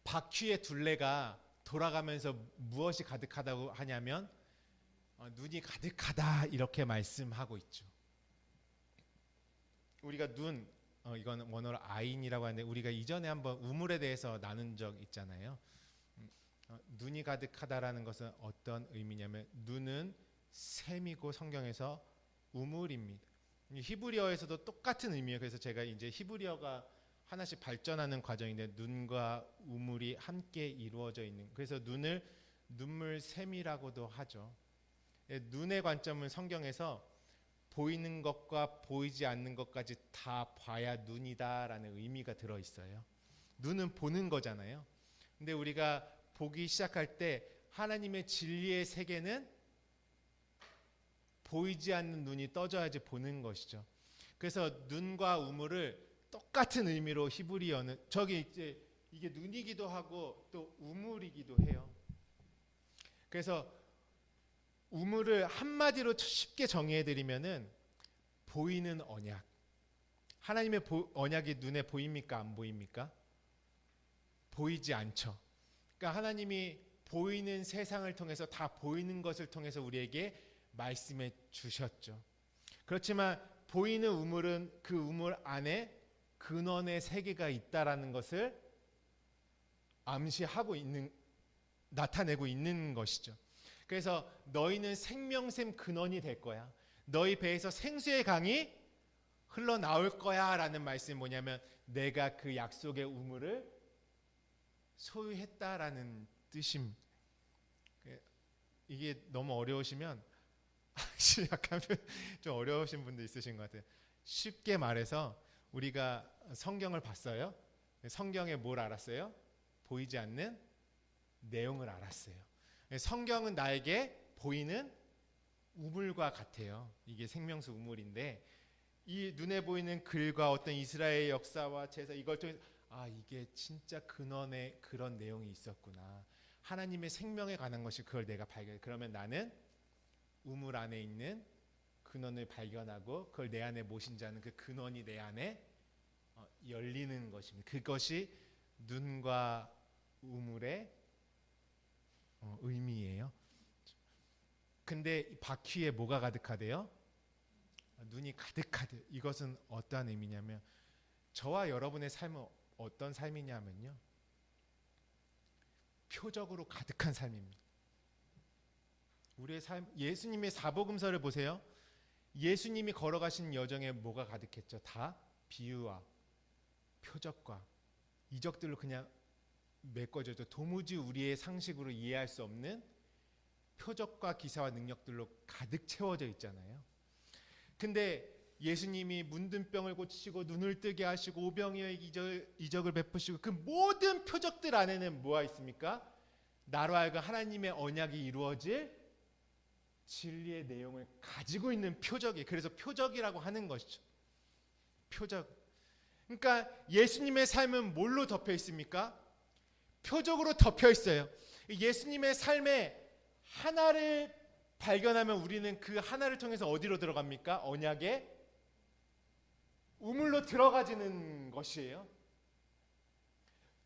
바퀴의 둘레가 돌아가면서 무엇이 가득하다고 하냐면 눈이 가득하다 이렇게 말씀하고 있죠. 우리가 눈, 이건 원어로 아인이라고 하는데 우리가 이전에 한번 우물에 대해서 나눈 적 있잖아요. 눈이 가득하다라는 것은 어떤 의미냐면 눈은 샘이고 성경에서 우물입니다. 히브리어에서도 똑같은 의미예요. 그래서 제가 이제 히브리어가 하나씩 발전하는 과정인데 눈과 우물이 함께 이루어져 있는, 그래서 눈을 눈물 샘이라고도 하죠. 눈의 관점은 성경에서 보이는 것과 보이지 않는 것까지 다 봐야 눈이다라는 의미가 들어 있어요. 눈은 보는 거잖아요. 근데 우리가 보기 시작할 때 하나님의 진리의 세계는 보이지 않는 눈이 떠져야지 보는 것이죠. 그래서 눈과 우물을 똑같은 의미로 히브리어는 저기 이제 이게 눈이기도 하고 또 우물이기도 해요. 그래서 우물을 한마디로 쉽게 정의해 드리면은 보이는 언약. 하나님의 언약이 눈에 보입니까? 안 보입니까? 보이지 않죠. 그러니까 하나님이 보이는 세상을 통해서 다 보이는 것을 통해서 우리에게 말씀해 주셨죠. 그렇지만 보이는 우물은 그 우물 안에 근원의 세계가 있다라는 것을 암시하고 있는, 나타내고 있는 것이죠. 그래서 너희는 생명샘 근원이 될 거야. 너희 배에서 생수의 강이 흘러나올 거야 라는 말씀이 뭐냐면 내가 그 약속의 우물을 소유했다라는 뜻입니다. 이게 너무 어려우시면 약간 좀 어려우신 분도 있으신 것 같아요. 쉽게 말해서 우리가 성경을 봤어요. 성경에 뭘 알았어요? 보이지 않는 내용을 알았어요. 성경은 나에게 보이는 우물과 같아요. 이게 생명수 우물인데 이 눈에 보이는 글과 어떤 이스라엘의 역사와 제사 이걸 통해서 이게 진짜 근원에 그런 내용이 있었구나. 하나님의 생명에 관한 것이 그걸 내가 발견해. 그러면 나는 우물 안에 있는 근원을 발견하고 그걸 내 안에 모신 자는 그 근원이 내 안에 열리는 것입니다. 그것이 눈과 우물의 의미예요. 근데 이 바퀴에 뭐가 가득하대요? 눈이 가득하대. 이것은 어떠한 의미냐면 저와 여러분의 삶은 어떤 삶이냐면요, 표적으로 가득한 삶입니다. 우리의 삶, 예수님의 사복음서를 보세요. 예수님이 걸어가신 여정에 뭐가 가득했죠? 다 비유와 표적과 이적들로 그냥 메꿔져도 도무지 우리의 상식으로 이해할 수 없는 표적과 기사와 능력들로 가득 채워져 있잖아요. 근데 예수님이 문든 병을 고치시고 눈을 뜨게 하시고 오병이어의 이적을 베푸시고 그 모든 표적들 안에는 뭐가 있습니까? 나로 하여금 하나님의 언약이 이루어질 진리의 내용을 가지고 있는 표적이, 그래서 표적이라고 하는 것이죠. 표적. 그러니까 예수님의 삶은 뭘로 덮여 있습니까? 표적으로 덮여 있어요. 예수님의 삶에 하나를 발견하면 우리는 그 하나를 통해서 어디로 들어갑니까? 언약의 우물로 들어가지는 것이에요.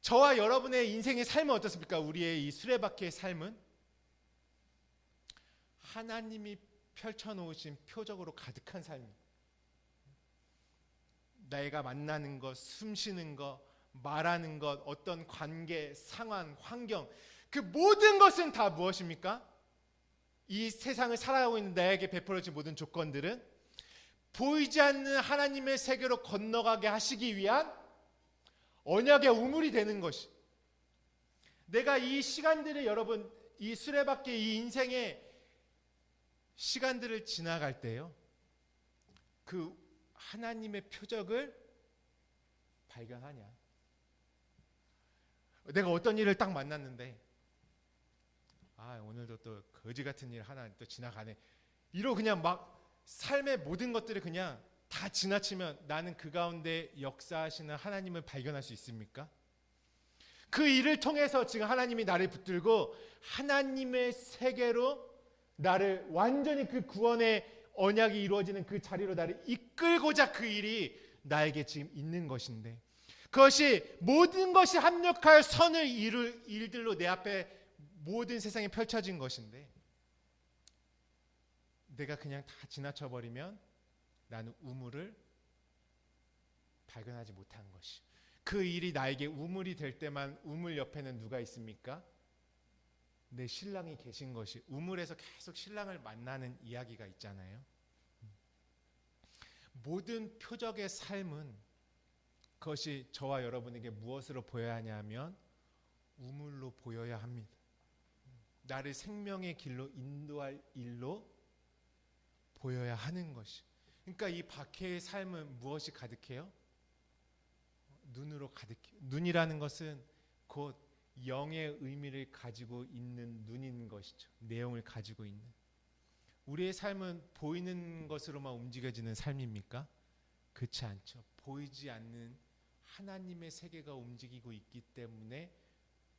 저와 여러분의 인생의 삶은 어떻습니까? 우리의 이 수레바퀴의 삶은 하나님이 펼쳐놓으신 표적으로 가득한 삶입니다. 내가 만나는 것, 숨쉬는 것, 말하는 것, 어떤 관계, 상황, 환경, 그 모든 것은 다 무엇입니까? 이 세상을 살아가고 있는 나에게 베풀어진 모든 조건들은 보이지 않는 하나님의 세계로 건너가게 하시기 위한 언약의 우물이 되는 것이. 내가 이 시간들을 여러분, 이 수레바퀴 이 인생의 시간들을 지나갈 때요, 그 하나님의 표적을 발견하냐? 내가 어떤 일을 딱 만났는데, 오늘도 또 거지 같은 일 하나 또 지나가네. 이러고 그냥 막 삶의 모든 것들을 그냥 다 지나치면 나는 그 가운데 역사하시는 하나님을 발견할 수 있습니까? 그 일을 통해서 지금 하나님이 나를 붙들고 하나님의 세계로 나를 완전히 그 구원의 언약이 이루어지는 그 자리로 나를 이끌고자 그 일이 나에게 지금 있는 것인데, 그것이 모든 것이 합력하여 선을 이룰 일들로 내 앞에 모든 세상에 펼쳐진 것인데, 내가 그냥 다 지나쳐버리면 나는 우물을 발견하지 못한 것이. 그 일이 나에게 우물이 될 때만 우물 옆에는 누가 있습니까? 내 신랑이 계신 것이. 우물에서 계속 신랑을 만나는 이야기가 있잖아요. 모든 표적의 삶은 그것이 저와 여러분에게 무엇으로 보여야 하냐면 우물로 보여야 합니다. 나를 생명의 길로 인도할 일로 보여야 하는 것이. 그러니까 이 박해의 삶은 무엇이 가득해요? 눈으로 가득해요. 눈이라는 것은 곧 영의 의미를 가지고 있는 눈인 것이죠. 내용을 가지고 있는. 우리의 삶은 보이는 것으로만 움직여지는 삶입니까? 그렇지 않죠. 보이지 않는 하나님의 세계가 움직이고 있기 때문에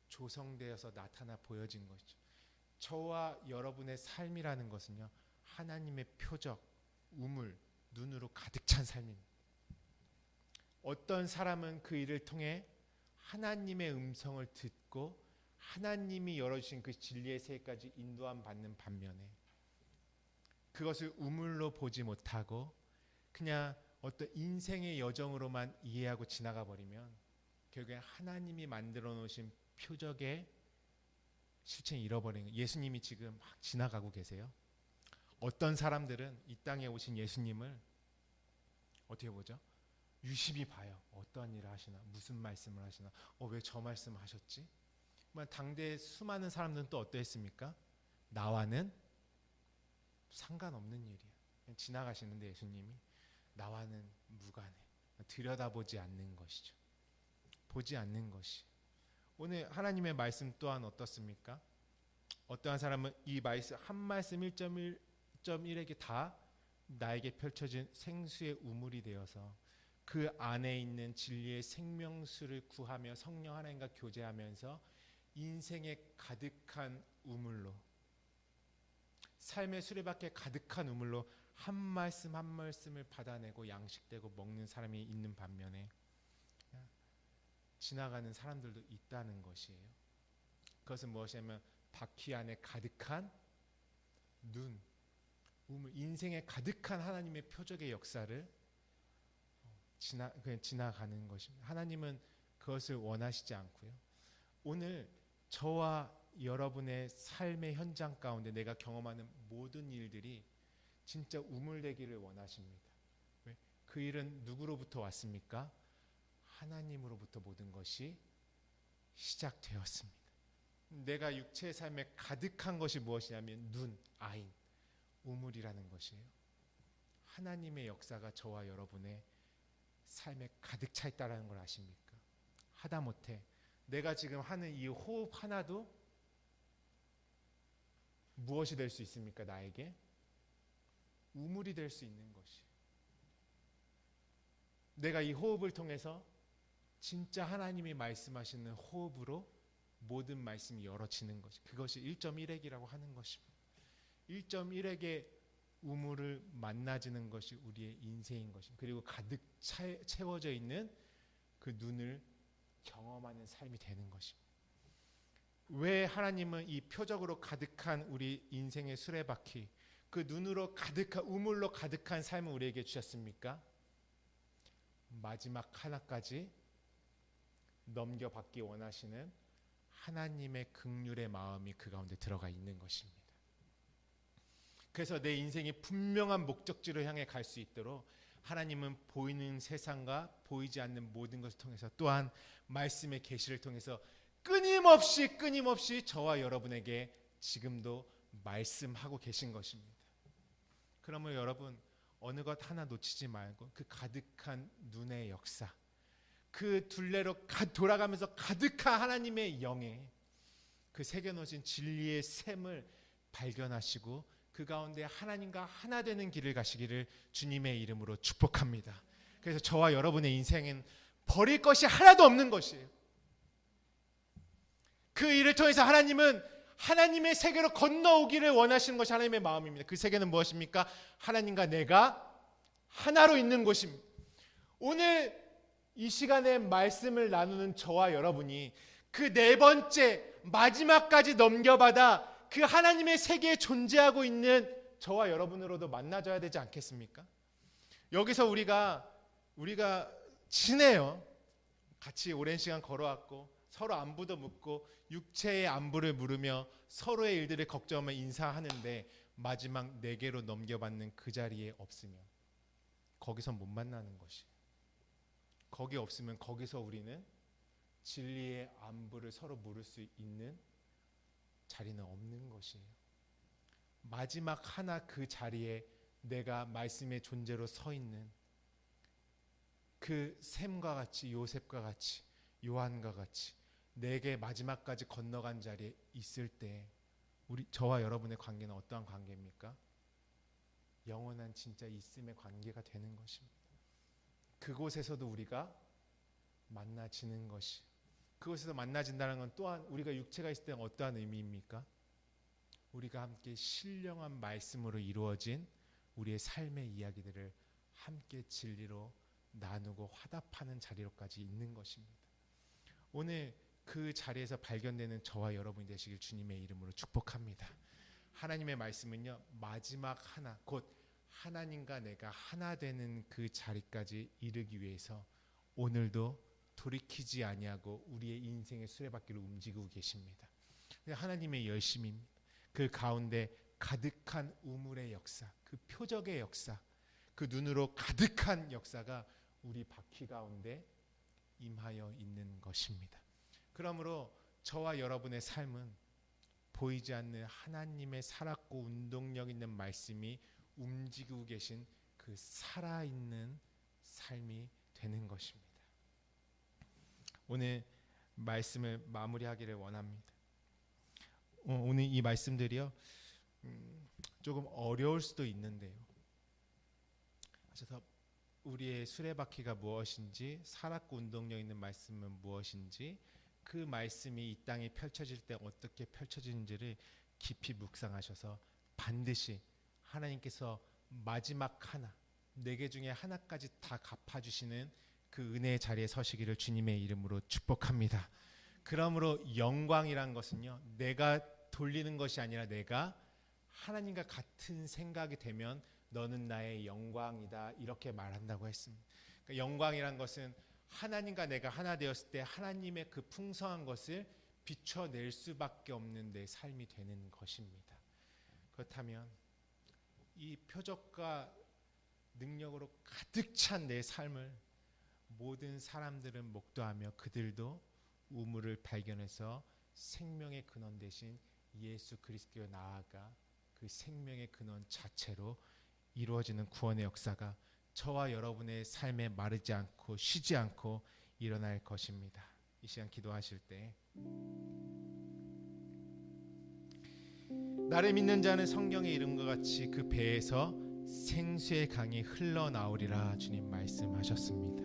조성되어서 나타나 보여진 것이죠. 저와 여러분의 삶이라는 것은요, 하나님의 표적, 우물, 눈으로 가득 찬 삶입니다. 어떤 사람은 그 일을 통해 하나님의 음성을 듣고 하나님이 열어주신 그 진리의 세계까지 인도함 받는 반면에 그것을 우물로 보지 못하고 그냥 어떤 인생의 여정으로만 이해하고 지나가 버리면 결국에 하나님이 만들어 놓으신 표적의 실체를 잃어버리는 거예요. 예수님이 지금 막 지나가고 계세요. 어떤 사람들은 이 땅에 오신 예수님을 어떻게 보죠? 유심히 봐요. 어떠한 일을 하시나, 무슨 말씀을 하시나, 왜 저 말씀을 하셨지? 당대의 수많은 사람들은 또 어떠했습니까? 나와는 상관없는 일이에요. 그냥 지나가시는데 예수님이 나와는 무관해. 들여다보지 않는 것이죠. 보지 않는 것이. 오늘 하나님의 말씀 또한 어떻습니까? 어떠한 사람은 이 말씀 한 말씀 1.1에게 다 나에게 펼쳐진 생수의 우물이 되어서 그 안에 있는 진리의 생명수를 구하며 성령 하나님과 교제하면서 인생에 가득한 우물로, 삶의 수레바퀴에 가득한 우물로 한 말씀 한 말씀을 받아내고 양식되고 먹는 사람이 있는 반면에 지나가는 사람들도 있다는 것이에요. 그것은 무엇이냐면 바퀴 안에 가득한 눈, 우물, 인생에 가득한 하나님의 표적의 역사를 그냥 지나가는 것입니다. 하나님은 그것을 원하시지 않고요. 오늘 저와 여러분의 삶의 현장 가운데 내가 경험하는 모든 일들이 진짜 우물되기를 원하십니다. 왜? 그 일은 누구로부터 왔습니까? 하나님으로부터 모든 것이 시작되었습니다. 내가 육체의 삶에 가득한 것이 무엇이냐면 눈, 아인, 우물이라는 것이에요. 하나님의 역사가 저와 여러분의 삶에 가득 차 있다는 걸 아십니까? 하다못해 내가 지금 하는 이 호흡 하나도 무엇이 될 수 있습니까? 나에게 우물이 될 수 있는 것이. 내가 이 호흡을 통해서 진짜 하나님이 말씀하시는 호흡으로 모든 말씀이 열어지는 것이, 그것이 1.1핵이라고 하는 것입니다. 1.1핵의 우물을 만나지는 것이 우리의 인생인 것입니다. 그리고 가득 채워져 있는 그 눈을 경험하는 삶이 되는 것입니다. 왜 하나님은 이 표적으로 가득한 우리 인생의 수레바퀴, 그 눈으로 가득한, 우물로 가득한 삶을 우리에게 주셨습니까? 마지막 하나까지 넘겨받기 원하시는 하나님의 긍휼의 마음이 그 가운데 들어가 있는 것입니다. 그래서 내 인생이 분명한 목적지를 향해 갈 수 있도록 하나님은 보이는 세상과 보이지 않는 모든 것을 통해서, 또한 말씀의 계시를 통해서 끊임없이 저와 여러분에게 지금도 말씀하고 계신 것입니다. 그러면 여러분, 어느 것 하나 놓치지 말고 그 가득한 눈의 역사, 그 둘레로 돌아가면서 가득한 하나님의 영에 그 새겨놓으신 진리의 샘을 발견하시고 그 가운데 하나님과 하나 되는 길을 가시기를 주님의 이름으로 축복합니다. 그래서 저와 여러분의 인생은 버릴 것이 하나도 없는 것이에요. 그 일을 통해서 하나님은 하나님의 세계로 건너오기를 원하시는 것이 하나님의 마음입니다. 그 세계는 무엇입니까? 하나님과 내가 하나로 있는 곳입니다. 오늘 이 시간에 말씀을 나누는 저와 여러분이 그 네 번째 마지막까지 넘겨받아 그 하나님의 세계에 존재하고 있는 저와 여러분으로도 만나져야 되지 않겠습니까? 여기서 우리가 친해요. 같이 오랜 시간 걸어왔고 서로 안부도 묻고 육체의 안부를 물으며 서로의 일들을 걱정하며 인사하는데 마지막 네 개로 넘겨받는 그 자리에 없으면 거기서 못 만나는 것이. 거기 없으면 거기서 우리는 진리의 안부를 서로 물을 수 있는 자리는 없는 것이에요. 마지막 하나 그 자리에 내가 말씀의 존재로 서 있는 그 샘과 같이, 요셉과 같이, 요한과 같이 내게 마지막까지 건너간 자리에 있을 때 저와 여러분의 관계는 어떠한 관계입니까? 영원한 진짜 있음의 관계가 되는 것입니다. 그곳에서도 우리가 만나지는 것이, 그곳에서 만나진다는 건 또한 우리가 육체가 있을 때는 어떠한 의미입니까? 우리가 함께 신령한 말씀으로 이루어진 우리의 삶의 이야기들을 함께 진리로 나누고 화답하는 자리로까지 있는 것입니다. 오늘 그 자리에서 발견되는 저와 여러분이 되시길 주님의 이름으로 축복합니다. 하나님의 말씀은요, 마지막 하나, 곧 하나님과 내가 하나 되는 그 자리까지 이르기 위해서 오늘도 돌이키지 아니하고 우리의 인생의 수레바퀴를 움직이고 계십니다. 하나님의 열심입니다. 그 가운데 가득한 우물의 역사, 그 표적의 역사, 그 눈으로 가득한 역사가 우리 바퀴 가운데 임하여 있는 것입니다. 그러므로 저와 여러분의 삶은 보이지 않는 하나님의 살았고 운동력 있는 말씀이 움직이고 계신 그 살아있는 삶이 되는 것입니다. 오늘 말씀을 마무리하기를 원합니다. 오늘 이 말씀들이요, 조금 어려울 수도 있는데요. 그래서 우리의 수레바퀴가 무엇인지, 살았고 운동력 있는 말씀은 무엇인지, 그 말씀이 이 땅에 펼쳐질 때 어떻게 펼쳐지는지를 깊이 묵상하셔서 반드시 하나님께서 마지막 하나, 네 개 중에 하나까지 다 갚아주시는 그 은혜의 자리에 서시기를 주님의 이름으로 축복합니다. 그러므로 영광이란 것은요, 내가 돌리는 것이 아니라 내가 하나님과 같은 생각이 되면 너는 나의 영광이다, 이렇게 말한다고 했습니다. 그러니까 영광이란 것은 하나님과 내가 하나 되었을 때 하나님의 그 풍성한 것을 비춰낼 수밖에 없는 내 삶이 되는 것입니다. 그렇다면 이 표적과 능력으로 가득 찬 내 삶을 모든 사람들은 목도하며 그들도 우물을 발견해서 생명의 근원 대신 예수 그리스도에 나아가 그 생명의 근원 자체로 이루어지는 구원의 역사가 저와 여러분의 삶에 마르지 않고 쉬지 않고 일어날 것입니다. 이 시간 기도하실 때 나를 믿는 자는 성경에 이른 것 같이 그 배에서 생수의 강이 흘러나오리라 주님 말씀하셨습니다.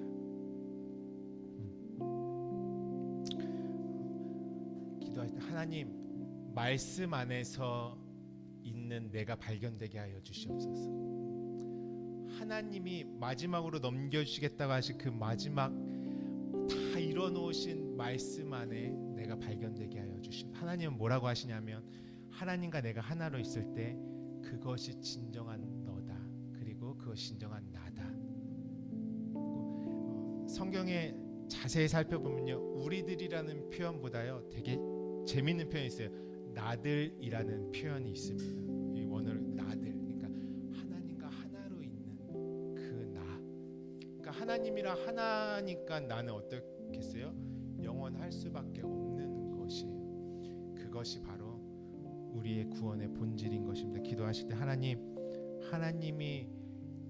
기도할 때 하나님 말씀 안에서 있는 내가 발견되게 하여 주시옵소서. 하나님이 마지막으로 넘겨주시겠다고 하신 그 마지막 다 이뤄놓으신 말씀 안에 내가 발견되게 하여 주시옵소서. 하나님은 뭐라고 하시냐면 하나님과 내가 하나로 있을 때 그것이 진정한 너다. 그리고 그것이 진정한 나다. 성경에 자세히 살펴보면요, 우리들이라는 표현보다요 되게 재밌는 표현이 있어요. 나들이라는 표현이 있습니다. 이 원어로 나들. 그러니까 하나님과 하나로 있는 그 나. 그러니까 하나님이랑 하나니까 나는 어떻겠어요? 영원할 수밖에 없는 것이에요. 그것이 바로 우리의 구원의 본질인 것입니다. 기도하실 때 하나님이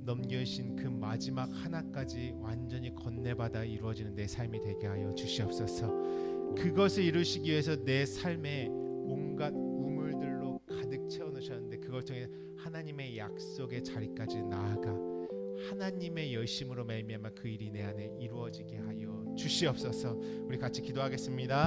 넘겨주신 그 마지막 하나까지 완전히 건네받아 이루어지는 내 삶이 되게 하여 주시옵소서. 그것을 이루시기 위해서 내 삶에 온갖 우물들로 가득 채워놓으셨는데 그걸 통해 하나님의 약속의 자리까지 나아가 하나님의 열심으로 말미암아 그 일이 내 안에 이루어지게 하여 주시옵소서. 우리 같이 기도하겠습니다.